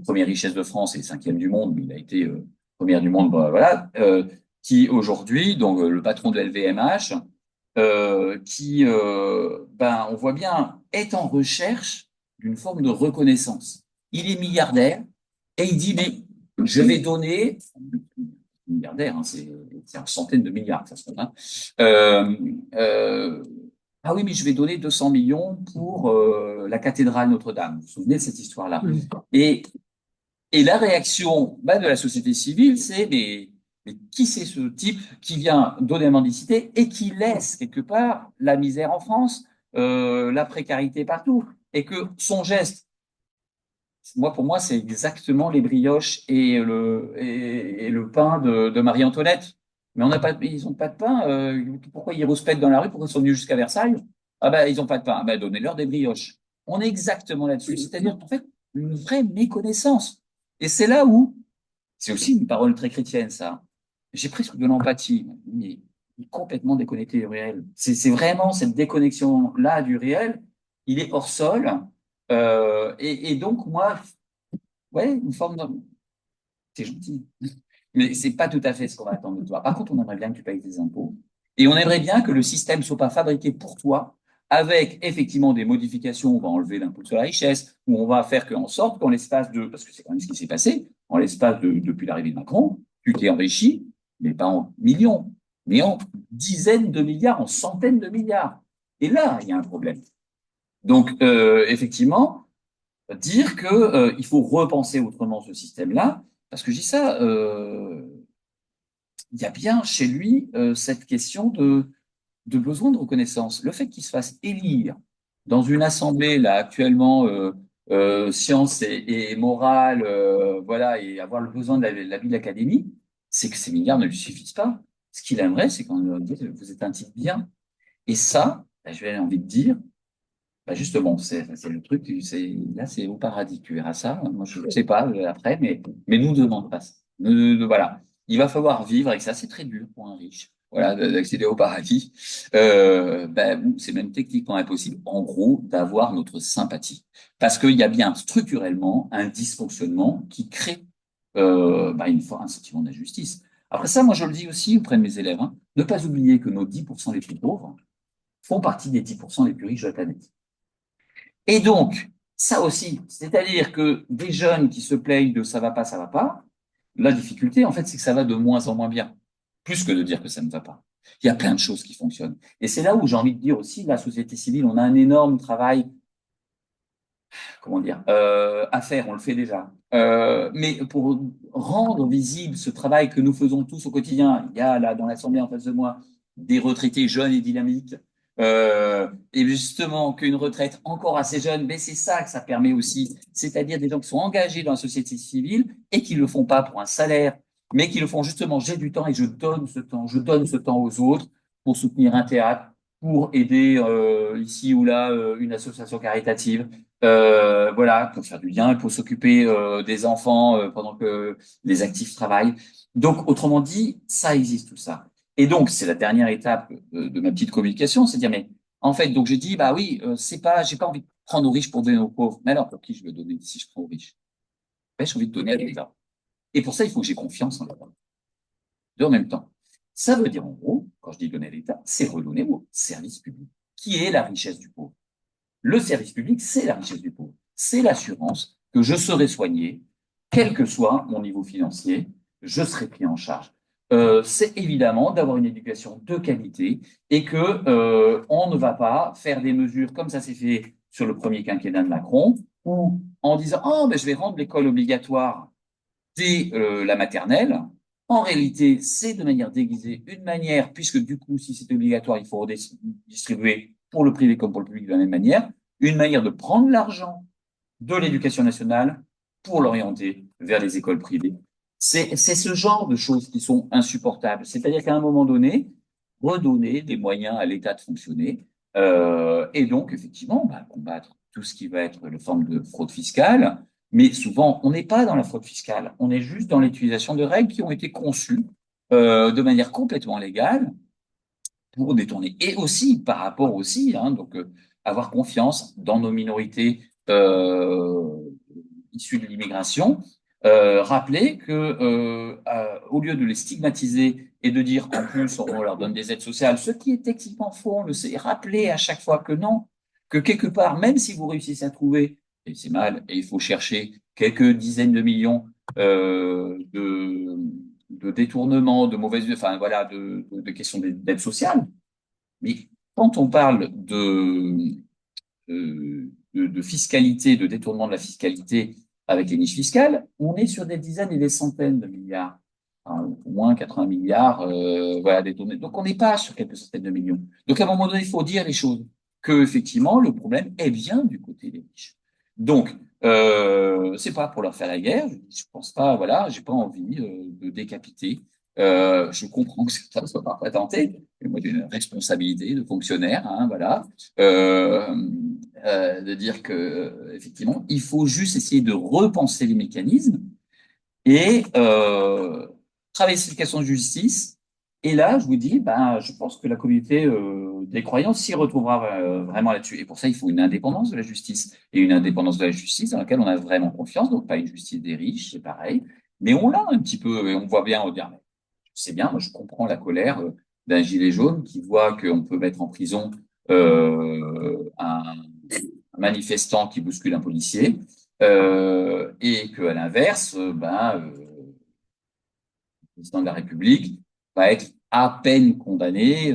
[SPEAKER 3] première richesse de France et cinquième du monde, mais il a été première du monde, voilà, qui aujourd'hui, donc le patron de LVMH, qui, on voit bien, est en recherche d'une forme de reconnaissance. Il est milliardaire et il dit, mais je vais donner, milliardaire, c'est en centaines de milliards, ça se compte, ah oui, mais je vais donner 200 millions pour la cathédrale Notre-Dame. Vous vous souvenez de cette histoire-là? Et, et la réaction de la société civile, c'est mais qui c'est ce type qui vient donner la mendicité et qui laisse quelque part la misère en France, la précarité partout, et que son geste, pour moi, c'est exactement les brioches et le pain de Marie-Antoinette. Mais ils n'ont pas de pain. Pourquoi ils rouspètent dans la rue? Pourquoi ils sont venus jusqu'à Versailles? Ah ils n'ont pas de pain. Donnez-leur des brioches. On est exactement là-dessus. C'est-à-dire, en fait, une vraie méconnaissance. Et c'est là où, c'est aussi une parole très chrétienne, ça. J'ai presque de l'empathie, mais complètement déconnecté du réel. C'est vraiment cette déconnexion-là du réel. Il est hors sol. Et donc, moi, ouais, une forme de... C'est gentil. Mais c'est pas tout à fait ce qu'on va attendre de toi. Par contre, on aimerait bien que tu payes tes impôts. Et on aimerait bien que le système soit pas fabriqué pour toi, avec effectivement des modifications. On va enlever l'impôt sur la richesse, ou on va faire en sorte qu'en l'espace de, parce que c'est quand même ce qui s'est passé, en l'espace depuis l'arrivée de Macron, tu t'es enrichi, mais pas en millions, mais en dizaines de milliards, en centaines de milliards. Et là, il y a un problème. Donc, effectivement, dire que il faut repenser autrement ce système-là, parce que je dis ça, il y a bien chez lui cette question de besoin de reconnaissance. Le fait qu'il se fasse élire dans une assemblée là actuellement sciences et morale, voilà, et avoir le besoin de la vie de l'académie, c'est que ces milliards ne lui suffisent pas. Ce qu'il aimerait, c'est qu'on lui dise vous êtes un type bien. Et ça, ben, je vais envie de dire, ben justement, c'est le truc, là c'est au paradis, tu verras ça. Moi je ne sais pas après, mais nous ne demande pas ça. Voilà, il va falloir vivre avec ça. C'est très dur pour un riche. Voilà, d'accéder au paradis. Ben, c'est même techniquement impossible, en gros, d'avoir notre sympathie. Parce qu'il y a bien structurellement un dysfonctionnement qui crée ben, un sentiment d'injustice. Après ça, moi je le dis aussi auprès de mes élèves, hein, ne pas oublier que nos 10% les plus pauvres font partie des 10% les plus riches de la planète. Et donc, ça aussi, c'est-à-dire que des jeunes qui se plaignent de ça va pas, la difficulté, en fait, c'est que ça va de moins en moins bien, plus que de dire que ça ne va pas. Il y a plein de choses qui fonctionnent. Et c'est là où j'ai envie de dire aussi, la société civile, on a un énorme travail, comment dire, à faire, on le fait déjà. Mais pour rendre visible ce travail que nous faisons tous au quotidien, il y a là dans l'Assemblée en face de moi des retraités jeunes et dynamiques. Et justement, qu'une retraite encore assez jeune, mais c'est ça que ça permet aussi, c'est-à-dire des gens qui sont engagés dans la société civile et qui le font pas pour un salaire, mais qui le font justement, j'ai du temps et je donne ce temps aux autres pour soutenir un théâtre, pour aider ici ou là une association caritative, voilà, pour faire du lien, pour s'occuper des enfants pendant que les actifs travaillent. Donc, autrement dit, ça existe tout ça. Et donc, c'est la dernière étape de ma petite communication, c'est de dire, mais en fait, donc j'ai dit, bah oui, c'est pas, j'ai pas envie de prendre aux riches pour donner aux pauvres. Mais alors, pour qui je veux donner si je prends aux riches? Ben, j'ai envie de donner à l'État. Et pour ça, il faut que j'ai confiance en l'État. Et en même temps, ça veut dire, en gros, quand je dis donner à l'État, c'est redonner au service public, qui est la richesse du pauvre. Le service public, c'est la richesse du pauvre. C'est l'assurance que je serai soigné, quel que soit mon niveau financier, je serai pris en charge. C'est évidemment d'avoir une éducation de qualité et que on ne va pas faire des mesures comme ça s'est fait sur le premier quinquennat de Macron, ou en disant oh ben je vais rendre l'école obligatoire dès la maternelle. En réalité, c'est de manière déguisée une manière, puisque du coup, si c'est obligatoire, il faut redistribuer pour le privé comme pour le public de la même manière, une manière de prendre l'argent de l'éducation nationale pour l'orienter vers les écoles privées. C'est ce genre de choses qui sont insupportables. C'est-à-dire qu'à un moment donné, redonner des moyens à l'État de fonctionner et donc, effectivement, bah, combattre tout ce qui va être le forme de fraude fiscale. Mais souvent, on n'est pas dans la fraude fiscale, on est juste dans l'utilisation de règles qui ont été conçues de manière complètement légale pour détourner. Et aussi, par rapport aussi, hein, donc avoir confiance dans nos minorités issues de l'immigration, rappeler que au lieu de les stigmatiser et de dire qu'en plus on leur donne des aides sociales, ce qui est techniquement faux, on le sait, rappeler à chaque fois que non, que quelque part, même si vous réussissez à trouver, et c'est mal, et il faut chercher quelques dizaines de millions de détournements, de mauvaises, enfin voilà, de questions d'aide sociale. Mais quand on parle de fiscalité, de détournement de la fiscalité avec les niches fiscales, on est sur des dizaines et des centaines de milliards, hein, au moins 80 milliards, voilà, détournés. Donc on n'est pas sur quelques centaines de millions. Donc à un moment donné, il faut dire les choses, que effectivement le problème est bien du côté des riches. Donc c'est pas pour leur faire la guerre. Je pense pas, voilà, j'ai pas envie de décapiter. Je comprends que ça ne soit pas tenté. Moi, j'ai une responsabilité de fonctionnaire, hein, voilà. De dire que effectivement, il faut juste essayer de repenser les mécanismes et travailler sur les questions de justice. Et là, je vous dis, ben, je pense que la communauté des croyants s'y retrouvera vraiment là-dessus. Et pour ça, il faut une indépendance de la justice et une indépendance de la justice dans laquelle on a vraiment confiance. Donc, pas une justice des riches, c'est pareil, mais on l'a un petit peu et on voit bien, on dit, c'est bien, moi je comprends la colère d'un gilet jaune qui voit qu'on peut mettre en prison un manifestant qui bouscule un policier. Et qu'à l'inverse, le président de la République va être à peine condamné,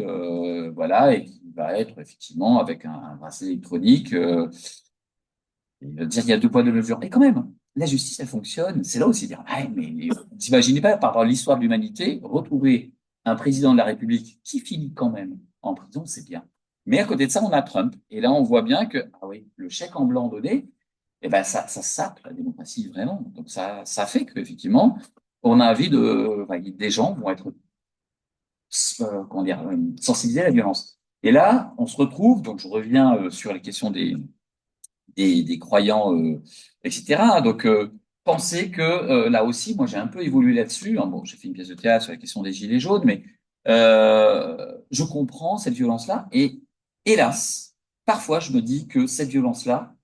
[SPEAKER 3] voilà, et qui va être effectivement avec un bracelet électronique. Il va dire il y a deux poids deux mesures. Et quand même, la justice, elle fonctionne. C'est là aussi dire, ah, mais vous imaginez pas, par rapport à l'histoire de l'humanité, retrouver un président de la République qui finit quand même en prison, c'est bien. Mais à côté de ça, on a Trump. Et là, on voit bien que, ah oui, le chèque en blanc donné, eh ben, ça sape la démocratie vraiment. Donc, ça fait qu'effectivement, on a envie de, enfin, des gens vont être, comment dire, sensibilisés à la violence. Et là, on se retrouve, donc je reviens sur la question des croyants, etc. Donc, penser que là aussi, moi j'ai un peu évolué là-dessus. Hein, bon, j'ai fait une pièce de théâtre sur la question des gilets jaunes, mais je comprends cette violence-là. Et hélas, parfois je me dis que cette violence-là,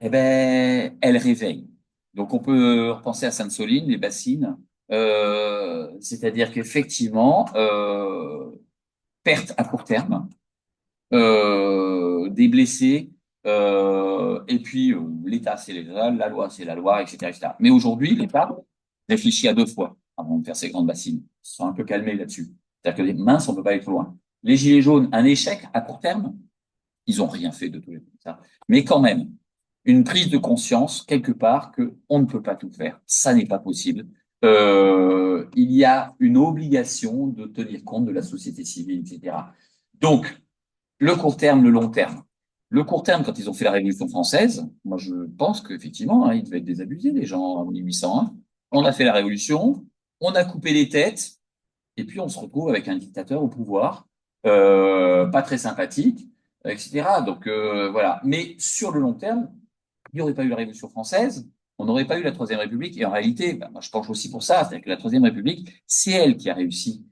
[SPEAKER 3] eh ben, elle réveille. Donc, on peut repenser à Sainte-Soline, les bassines, c'est-à-dire qu'effectivement, perte à court terme, des blessés, et puis l'État, c'est l'État, la loi, c'est la loi, etc., etc. Mais aujourd'hui, l'État réfléchit à deux fois avant de faire ces grandes bassines. Ils sont un peu calmés là-dessus. C'est-à-dire que mince, on peut pas aller trop loin. Les Gilets jaunes, un échec à court terme, ils ont rien fait de tout ça. Mais quand même, une prise de conscience, quelque part, que on ne peut pas tout faire. Ça n'est pas possible. Il y a une obligation de tenir compte de la société civile, etc. Donc, le court terme, le long terme. Le court terme, quand ils ont fait la Révolution française, moi je pense qu'effectivement, hein, ils devaient être désabusés, les gens en 1801. On a fait la Révolution, on a coupé les têtes, et puis on se retrouve avec un dictateur au pouvoir, pas très sympathique, etc. Donc voilà. Mais sur le long terme, il n'y aurait pas eu la Révolution française, on n'aurait pas eu la Troisième République. Et en réalité, ben, moi je penche aussi pour ça, c'est-à-dire que la Troisième République, c'est elle qui a réussi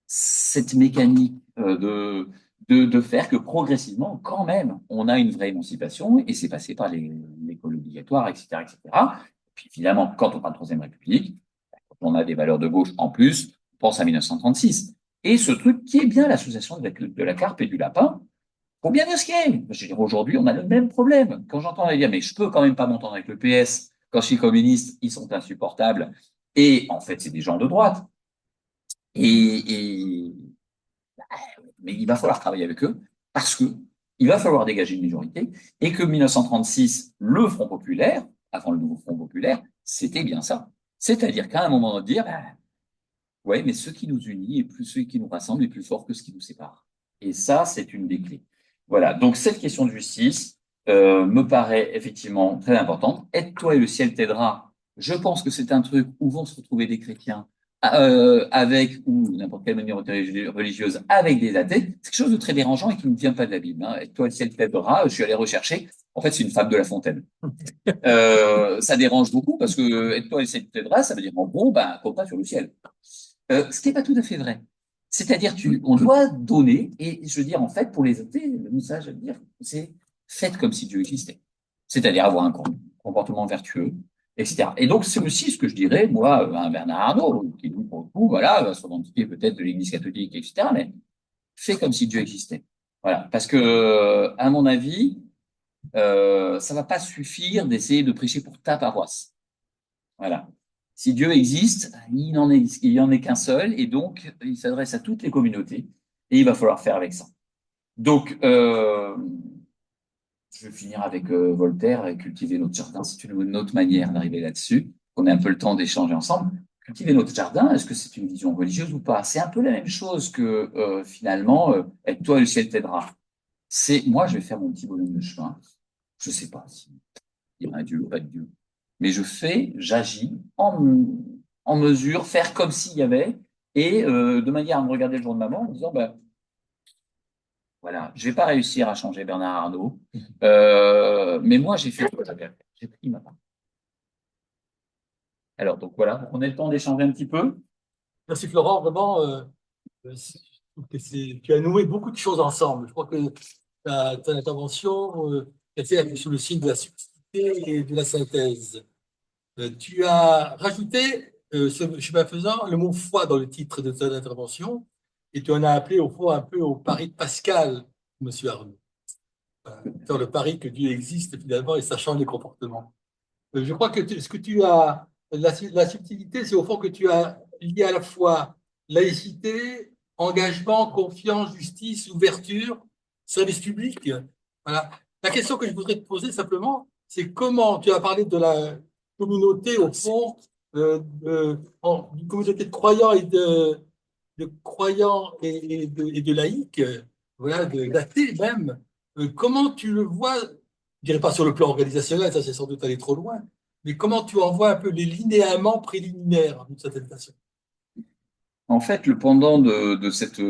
[SPEAKER 3] cette mécanique de faire que progressivement, quand même, on a une vraie émancipation et c'est passé par l'école obligatoire, etc., etc. Et puis évidemment, quand on parle de Troisième République, quand on a des valeurs de gauche en plus, on pense à 1936. Et ce truc qui est bien l'association de la carpe et du lapin, faut bien dire ce qu'il y a. Je veux dire, aujourd'hui, on a le même problème. Quand j'entends dire, mais je peux quand même pas m'entendre avec le PS, quand je suis communiste, ils sont insupportables. Et en fait, c'est des gens de droite. Et mais il va falloir travailler avec eux parce que il va falloir dégager une majorité et que 1936, le Front populaire, avant le nouveau Front populaire, c'était bien ça. C'est-à-dire qu'à un moment de dire, ouais, mais ce qui nous unit et plus ce qui nous rassemble est plus fort que ce qui nous sépare. Et ça, c'est une des clés. Voilà. Donc cette question de justice me paraît effectivement très importante. Aide-toi et le ciel t'aidera. Je pense que c'est un truc où vont se retrouver des chrétiens avec ou n'importe quelle minorité religieuse avec des athées. C'est quelque chose de très dérangeant et qui ne vient pas de la Bible. Hein. Aide-toi et le ciel t'aidera. Je suis allé rechercher. En fait, c'est une fable de La Fontaine. Ça dérange beaucoup parce que aide-toi et le ciel t'aidera, ça veut dire en gros, ben, compte pas sur le ciel. Ce qui n'est pas tout à fait vrai. C'est-à-dire, on doit donner, et je veux dire, en fait, pour les athées, le message à dire, c'est faites comme si Dieu existait. C'est-à-dire avoir un comportement vertueux, etc. Et donc, c'est aussi ce que je dirais, moi, à un Bernard Arnault, qui, lui, pour le coup, voilà, son identité peut-être de l'Église catholique, etc., mais fais comme si Dieu existait. Voilà. Parce que, à mon avis, ça va pas suffire d'essayer de prêcher pour ta paroisse. Voilà. Si Dieu existe, il n'y en est qu'un seul, et donc il s'adresse à toutes les communautés, et il va falloir faire avec ça. Donc, je vais finir avec Voltaire, et cultiver notre jardin. C'est une autre manière d'arriver là-dessus. On a un peu le temps d'échanger ensemble. Cultiver notre jardin, est-ce que c'est une vision religieuse ou pas? C'est un peu la même chose que finalement, aide-toi, le ciel t'aidera. C'est moi, je vais faire mon petit bonhomme de chemin. Je sais pas si il y a un Dieu ou pas de Dieu. Mais j'agis en mesure, faire comme s'il y avait, et de manière à me regarder le jour de maman en disant, ben, voilà, je vais pas réussir à changer Bernard Arnault, mais moi j'ai fait ce que j'avais à faire. J'ai pris ma part. Alors, donc voilà, on a le temps d'échanger un petit peu.
[SPEAKER 2] Merci Florent, vraiment, je trouve que tu as noué beaucoup de choses ensemble. Je crois que ton intervention était sur le signe de la subtilité et de la synthèse. Tu as rajouté, ce chemin faisant, le mot foi dans le titre de ton intervention et tu en as appelé au fond un peu au pari de Pascal, Monsieur Arnaud. faire le pari que Dieu existe finalement et ça change les comportements. Je crois que ce que tu as, la subtilité, c'est au fond que tu as lié à la fois laïcité, engagement, confiance, justice, ouverture, service public. Voilà. La question que je voudrais te poser simplement, c'est comment tu as parlé de la communauté au fond, d'une communauté de croyants de croyants et de laïcs, voilà, d'athées même. Comment tu le vois, je dirais pas sur le plan organisationnel, ça c'est sans doute aller trop loin, mais comment tu en vois un peu les linéaments préliminaires d'une certaine façon?
[SPEAKER 3] En fait, le pendant de cette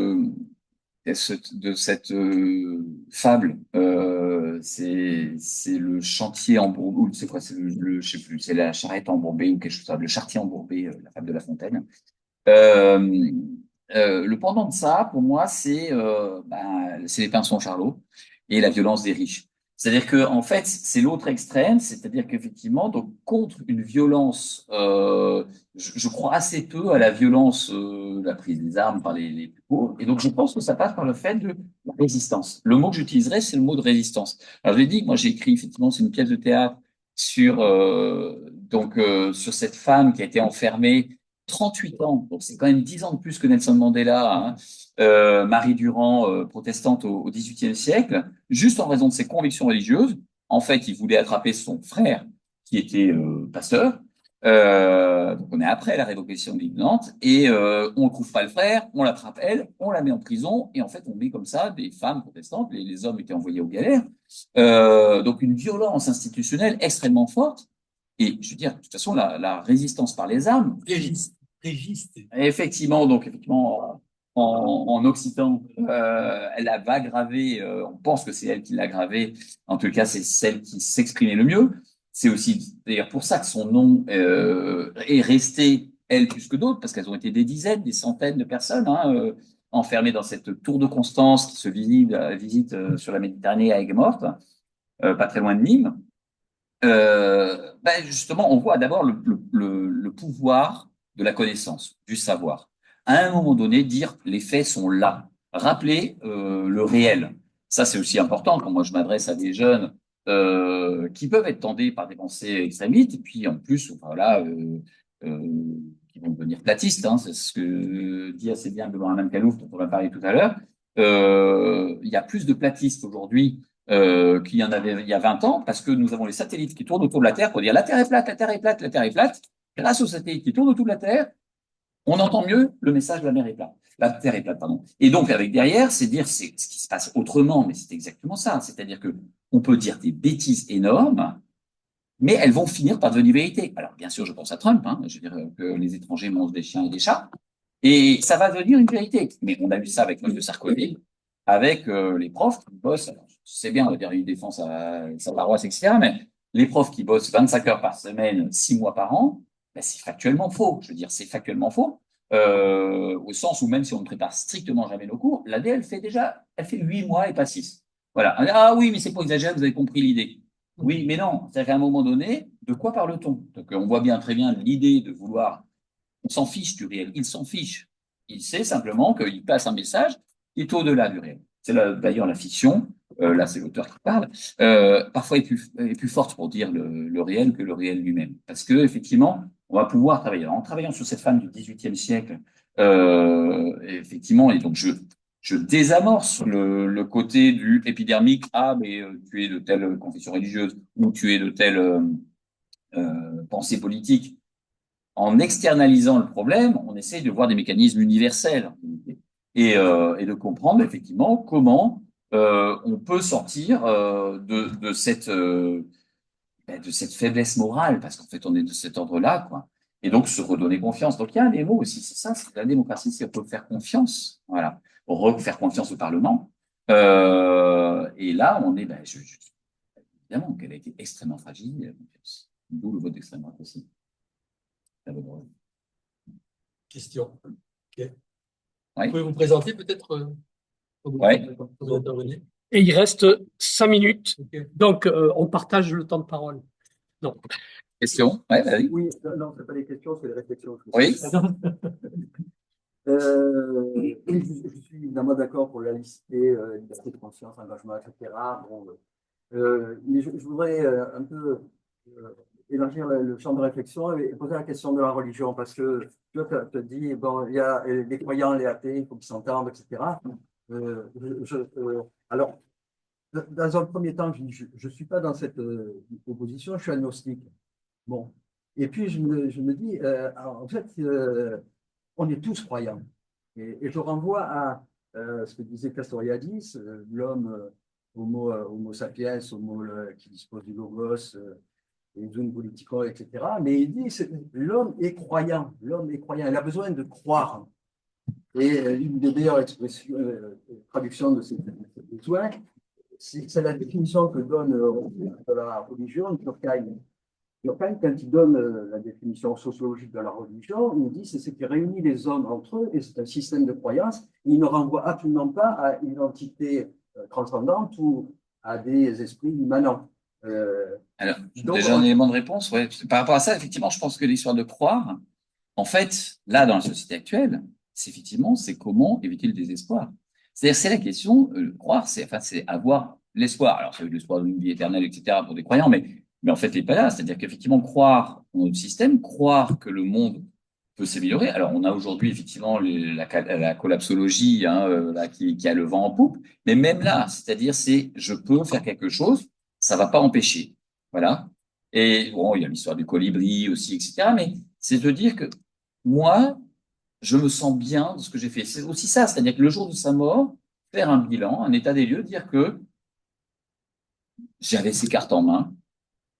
[SPEAKER 3] fable, c'est le chantier embourbé, ou c'est quoi, je sais plus, c'est la charrette embourbée ou quelque chose comme ça, le charretier embourbé, la fable de La Fontaine. Euh, le pendant de ça, pour moi, c'est les pinsons Charlot et la violence des riches. C'est-à-dire que, en fait, c'est l'autre extrême, c'est-à-dire qu'effectivement, donc contre une violence, je crois assez peu à la violence, la prise des armes par les plus pauvres, et donc je pense que ça passe par le fait de la résistance. Le mot que j'utiliserais, c'est le mot de résistance. Alors, je l'ai dit, moi, j'ai écrit effectivement, c'est une pièce de théâtre sur sur cette femme qui a été enfermée 38 ans, donc c'est quand même 10 ans de plus que Nelson Mandela, hein, Marie Durand, protestante au XVIIIe siècle, juste en raison de ses convictions religieuses. En fait, il voulait attraper son frère, qui était pasteur. Donc on est après la révocation de l'île de Nantes, et on ne trouve pas le frère, on l'attrape elle, on la met en prison, et en fait on met comme ça des femmes protestantes, les hommes étaient envoyés aux galères. Donc une violence institutionnelle extrêmement forte. Et je veux dire, de toute façon, la résistance par les armes,
[SPEAKER 2] Régiste.
[SPEAKER 3] effectivement, donc effectivement, en occitan, elle va aggraver, on pense que c'est elle qui l'a gravée, en tout cas c'est celle qui s'exprimait le mieux. C'est aussi d'ailleurs pour ça que son nom est resté, elle plus que d'autres, parce qu'elles ont été des dizaines, des centaines de personnes enfermées dans cette tour de Constance qui se visite sur la Méditerranée à Aigues-Mortes, pas très loin de Nîmes. Justement, on voit d'abord le pouvoir de la connaissance, du savoir. À un moment donné, dire les faits sont là. Rappeler le réel. Ça, c'est aussi important quand moi je m'adresse à des jeunes qui peuvent être tendés par des pensées extrémistes, et puis en plus, voilà, qui vont devenir platistes. Hein, c'est ce que dit assez bien Benoît Kalouf, dont on va parler tout à l'heure. Il y a plus de platistes aujourd'hui qu'il y en avait il y a 20 ans, parce que nous avons les satellites qui tournent autour de la Terre pour dire la Terre est plate, la Terre est plate, la Terre est plate. Grâce aux satellites qui tournent autour de la Terre, on entend mieux le message de la mer est plate. La Terre est plate, pardon. Et donc, avec derrière, c'est dire c'est ce qui se passe autrement, mais c'est exactement ça. C'est-à-dire que on peut dire des bêtises énormes, mais elles vont finir par devenir vérité. Alors, bien sûr, je pense à Trump, hein, je veux dire que les étrangers mangent des chiens et des chats, et ça va devenir une vérité. Mais on a vu ça avec M. Sarkozy, avec les profs qui bossent. C'est bien, on va dire, il défend sa paroisse, etc. Mais les profs qui bossent 25 heures par semaine, 6 mois par an, ben, c'est factuellement faux. Je veux dire, c'est factuellement faux. Au sens où même si on ne prépare strictement jamais nos cours, l'AD, elle fait 8 mois et pas 6. Voilà. Ah oui, mais c'est pas exagéré, vous avez compris l'idée. Oui, mais non. C'est-à-dire qu'à un moment donné, de quoi parle-t-on? Donc, on voit bien très bien l'idée de vouloir, on s'en fiche du réel, il s'en fiche. Il sait simplement qu'il passe un message qui est au-delà du réel. C'est d'ailleurs la fiction, là c'est l'auteur qui parle, parfois est plus forte pour dire le réel que le réel lui-même. Parce que effectivement, on va pouvoir travailler. En travaillant sur cette femme du XVIIIe siècle, effectivement, et donc je désamorce le côté du épidermique, ah mais tu es de telle confession religieuse ou tu es de telle pensée politique. En externalisant le problème, on essaye de voir des mécanismes universels et de comprendre effectivement comment on peut sortir de cette faiblesse morale, parce qu'en fait on est de cet ordre-là, quoi. Et donc se redonner confiance. Donc il y a un des mots aussi, c'est ça, c'est la démocratie, c'est refaire confiance, voilà, refaire confiance au Parlement. Et là, on est, évidemment, qu'elle a été extrêmement fragile, la confiance. D'où le vote d'extrême droite aussi.
[SPEAKER 2] Question. Okay.
[SPEAKER 3] Oui.
[SPEAKER 2] Vous pouvez vous présenter peut-être
[SPEAKER 3] Ouais.
[SPEAKER 2] vous intervenir.
[SPEAKER 1] Et il reste 5 minutes,
[SPEAKER 2] Okay.
[SPEAKER 1] donc on partage le temps de parole. Non.
[SPEAKER 3] Question? Ouais, vas-y.
[SPEAKER 4] Oui, non, ce n'est pas des questions, c'est des réflexions.
[SPEAKER 3] Oui.
[SPEAKER 4] Je suis évidemment d'accord pour la laïcité, liberté de conscience, engagement, etc. Bon, mais je voudrais un peu euh, élargir le champ de réflexion et poser la question de la religion, parce que tu vois, tu as dit, bon, il y a les croyants, les athées, il faut qu'ils s'entendent, etc. Alors, dans un premier temps, je ne suis pas dans cette opposition, je suis agnostique. Bon. Et puis, je me dis, en fait, on est tous croyants. Et je renvoie à ce que disait Castoriadis, l'homme homo sapiens, homo qui dispose du logos, et zoom politico, etc. Mais il dit, l'homme est croyant, l'homme est croyant, il a besoin de croire. Et une des meilleures traductions de ces besoins, c'est la définition que donne de la religion Durkheim. Durkheim, quand il donne la définition sociologique de la religion, il dit que c'est ce qui réunit les hommes entre eux et c'est un système de croyance. Il ne renvoie absolument pas à une entité transcendante ou à des esprits immanents.
[SPEAKER 3] Alors,
[SPEAKER 4] donc,
[SPEAKER 3] déjà un élément de réponse, ouais. Par rapport à ça, effectivement, je pense que l'histoire de croire, en fait, là, dans la société actuelle, c'est effectivement, c'est comment éviter le désespoir. C'est-à-dire, c'est la question, croire, c'est avoir l'espoir. Alors, c'est l'espoir d'une vie éternelle, etc., pour des croyants, mais en fait, il n'est pas là. C'est-à-dire qu'effectivement, croire en notre système, croire que le monde peut s'améliorer. Alors, on a aujourd'hui, effectivement, la collapsologie, hein, là, qui a le vent en poupe. Mais même là, c'est-à-dire, je peux faire quelque chose, ça va pas empêcher. Voilà. Et bon, il y a l'histoire du colibri aussi, etc. Mais c'est de dire que moi, je me sens bien de ce que j'ai fait. C'est aussi ça, c'est-à-dire que le jour de sa mort, faire un bilan, un état des lieux, dire que j'avais ces cartes en main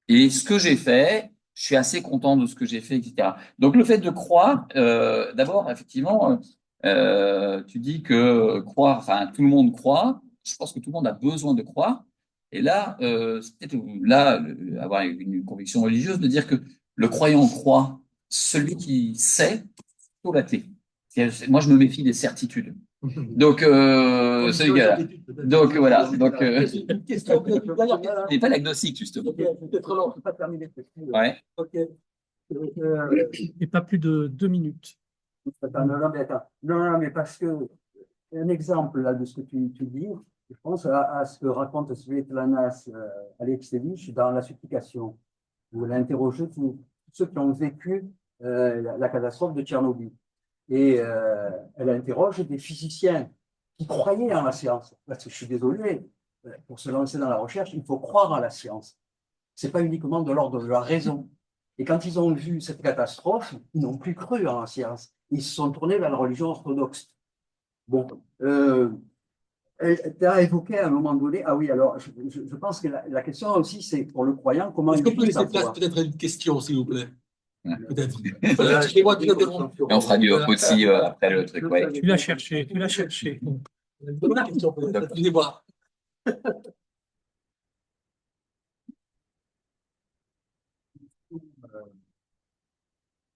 [SPEAKER 3] et ce que j'ai fait, je suis assez content de ce que j'ai fait, etc. Donc le fait de croire, d'abord, effectivement, tu dis que croire, enfin tout le monde croit. Je pense que tout le monde a besoin de croire. Et là, c'est peut-être là avoir une conviction religieuse de dire que le croyant croit, celui qui sait, faut l'athée. Moi, je me méfie des certitudes. Donc, c'est égal. Donc, voilà. Donc,
[SPEAKER 4] une question
[SPEAKER 3] il n'est pas l'agnostique, justement.
[SPEAKER 4] Ok, peut-être long, je ne peux pas terminer.
[SPEAKER 3] Ouais.
[SPEAKER 4] Ok.
[SPEAKER 1] Et pas plus de 2 minutes.
[SPEAKER 4] Non, mais parce que un exemple là, de ce que tu dis, je pense à ce que raconte Svetlana Alexievitch dans La supplication, où elle a interrogé tous ceux qui ont vécu la catastrophe de Tchernobyl. Et elle interroge des physiciens qui croyaient en la science. Parce que je suis désolé, pour se lancer dans la recherche, il faut croire à la science. Ce n'est pas uniquement de l'ordre de la raison. Et quand ils ont vu cette catastrophe, ils n'ont plus cru en la science. Ils se sont tournés vers la religion orthodoxe. Bon, tu as évoqué à un moment donné, ah oui, alors je pense que la question aussi, c'est pour le croyant, comment
[SPEAKER 2] Est-ce qu'on peut
[SPEAKER 4] il
[SPEAKER 2] laisser place peut-être à une question, s'il vous plaît? Peut-être. Excusez-moi de vous interrompre.
[SPEAKER 3] Et on fera du aussi après le truc. Ouais.
[SPEAKER 1] Tu l'as cherché, tu l'as cherché.
[SPEAKER 2] Une question, peut-être. Excusez-moi.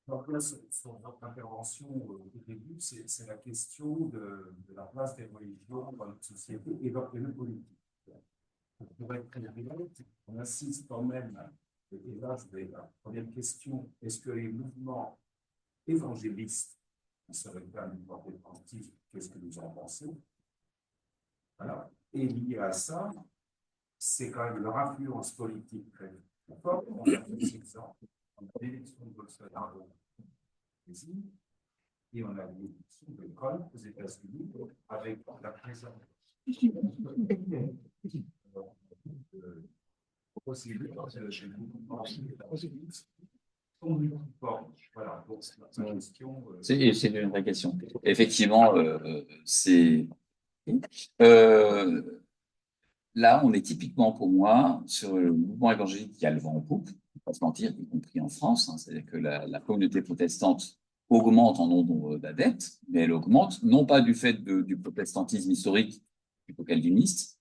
[SPEAKER 5] Donc là, sur votre intervention au début, c'est la question de la place des religions dans notre société et leur politique. Pour être très direct, on assiste quand même, et là, la première question, est-ce que les mouvements évangélistes, qui seraient pas un mouvement défensif, qu'est-ce que nous en pensons? Voilà. Et lié à ça, c'est quand même leur influence politique très forte. On a des exemples. On a l'élection de Bolsonaro et on a l'élection de Trump aux États-Unis avec la présence voilà, donc c'est une question.
[SPEAKER 3] C'est une vraie question. Effectivement, c'est. Là, on est typiquement pour moi sur le mouvement évangélique qui a le vent en poupe, on ne va pas se mentir, y compris en France. Hein, c'est-à-dire que la communauté protestante augmente en nombre d'adeptes, mais elle augmente non pas du fait du protestantisme historique, plutôt calviniste,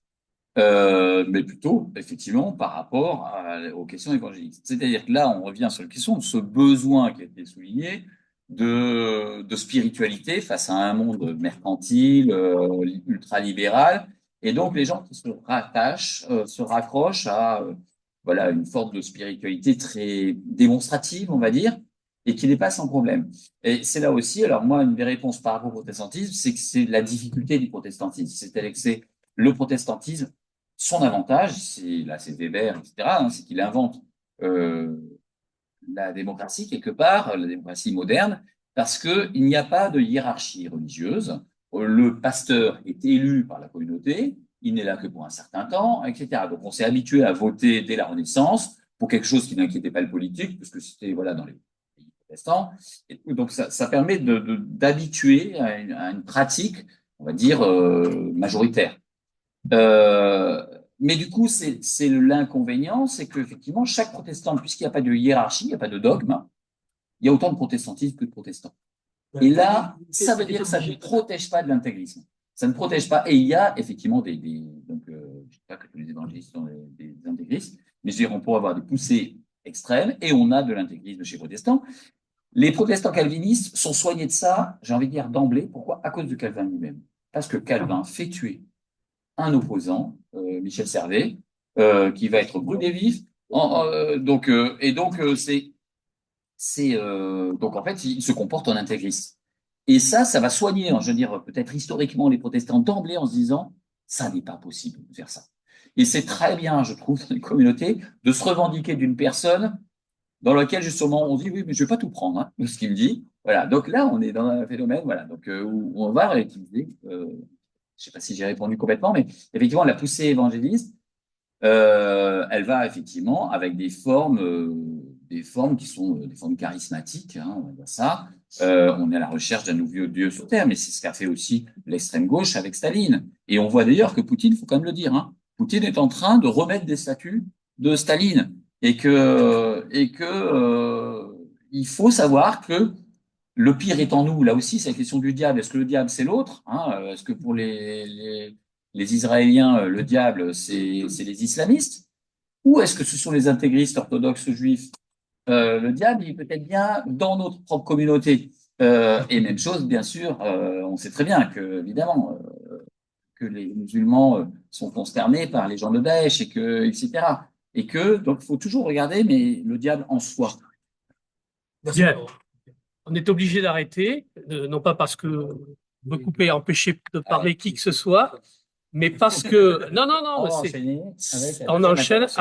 [SPEAKER 3] mais plutôt effectivement par rapport aux questions évangéliques. C'est-à-dire que là, on revient sur la question de ce besoin qui a été souligné de spiritualité face à un monde mercantile, ultra-libéral. Et donc, les gens qui se rattachent, se raccrochent à voilà, une forme de spiritualité très démonstrative, on va dire, et qui n'est pas sans problème. Et c'est là aussi, alors moi, une des réponses par rapport au protestantisme, c'est que c'est la difficulté du protestantisme. C'est-à-dire que c'est le protestantisme, son avantage, c'est Weber, etc., hein, c'est qu'il invente euh, la démocratie quelque part, la démocratie moderne, parce qu'il n'y a pas de hiérarchie religieuse. Le pasteur est élu par la communauté, il n'est là que pour un certain temps, etc. Donc on s'est habitué à voter dès la Renaissance pour quelque chose qui n'inquiétait pas le politique, parce que c'était voilà dans les pays protestants. Et donc ça permet d'habituer à une pratique, on va dire, majoritaire. Mais du coup, c'est l'inconvénient, c'est qu'effectivement, chaque protestant, puisqu'il n'y a pas de hiérarchie, il n'y a pas de dogme, il y a autant de protestantisme que de protestants. Et là, ça veut dire que ça ne protège pas de l'intégrisme. Ça ne protège pas. Et il y a effectivement donc, je ne dis pas que tous les évangélistes sont des intégristes, mais je veux dire, on pourrait avoir des poussées extrêmes et on a de l'intégrisme chez les protestants. Les protestants calvinistes sont soignés de ça, j'ai envie de dire d'emblée. Pourquoi? À cause de Calvin lui-même. Parce que Calvin fait tuer un opposant, Michel Servet, qui va être brûlé vif. Donc donc en fait, il se comporte en intégriste. Et ça va soigner, hein, je veux dire, peut-être historiquement les protestants d'emblée en se disant, ça n'est pas possible de faire ça. Et c'est très bien, je trouve, dans les communautés, de se revendiquer d'une personne dans laquelle justement on dit, oui, mais je vais pas tout prendre, hein, de ce qu'il me dit. Voilà. Donc là, on est dans un phénomène, voilà, donc où on va réutiliser. Je sais pas si j'ai répondu complètement, mais effectivement, la poussée évangéliste, elle va effectivement avec des formes qui sont des formes charismatiques, hein, on va dire ça. On est à la recherche d'un nouveau Dieu sur Terre, mais c'est ce qu'a fait aussi l'extrême gauche avec Staline. Et on voit d'ailleurs que Poutine, il faut quand même le dire, hein, Poutine est en train de remettre des statues de Staline et que il faut savoir que le pire est en nous. Là aussi, c'est la question du diable. Est-ce que le diable, c'est l'autre, hein? Est-ce que pour les Israéliens, le diable, c'est les islamistes? Ou est-ce que ce sont les intégristes orthodoxes juifs? Le diable, il est peut-être bien dans notre propre communauté. Et même chose, bien sûr, on sait très bien que, évidemment, que les musulmans sont consternés par les gens de Daesh, et que, etc. Et que, donc, il faut toujours regarder, mais le diable en soi.
[SPEAKER 1] Bien. On est obligé d'arrêter, non pas parce que me couper a empêché de parler qui que ce soit, mais parce que... Non, non, non,
[SPEAKER 3] On va
[SPEAKER 1] c'est...
[SPEAKER 3] enchaîner avec
[SPEAKER 1] On enchaîne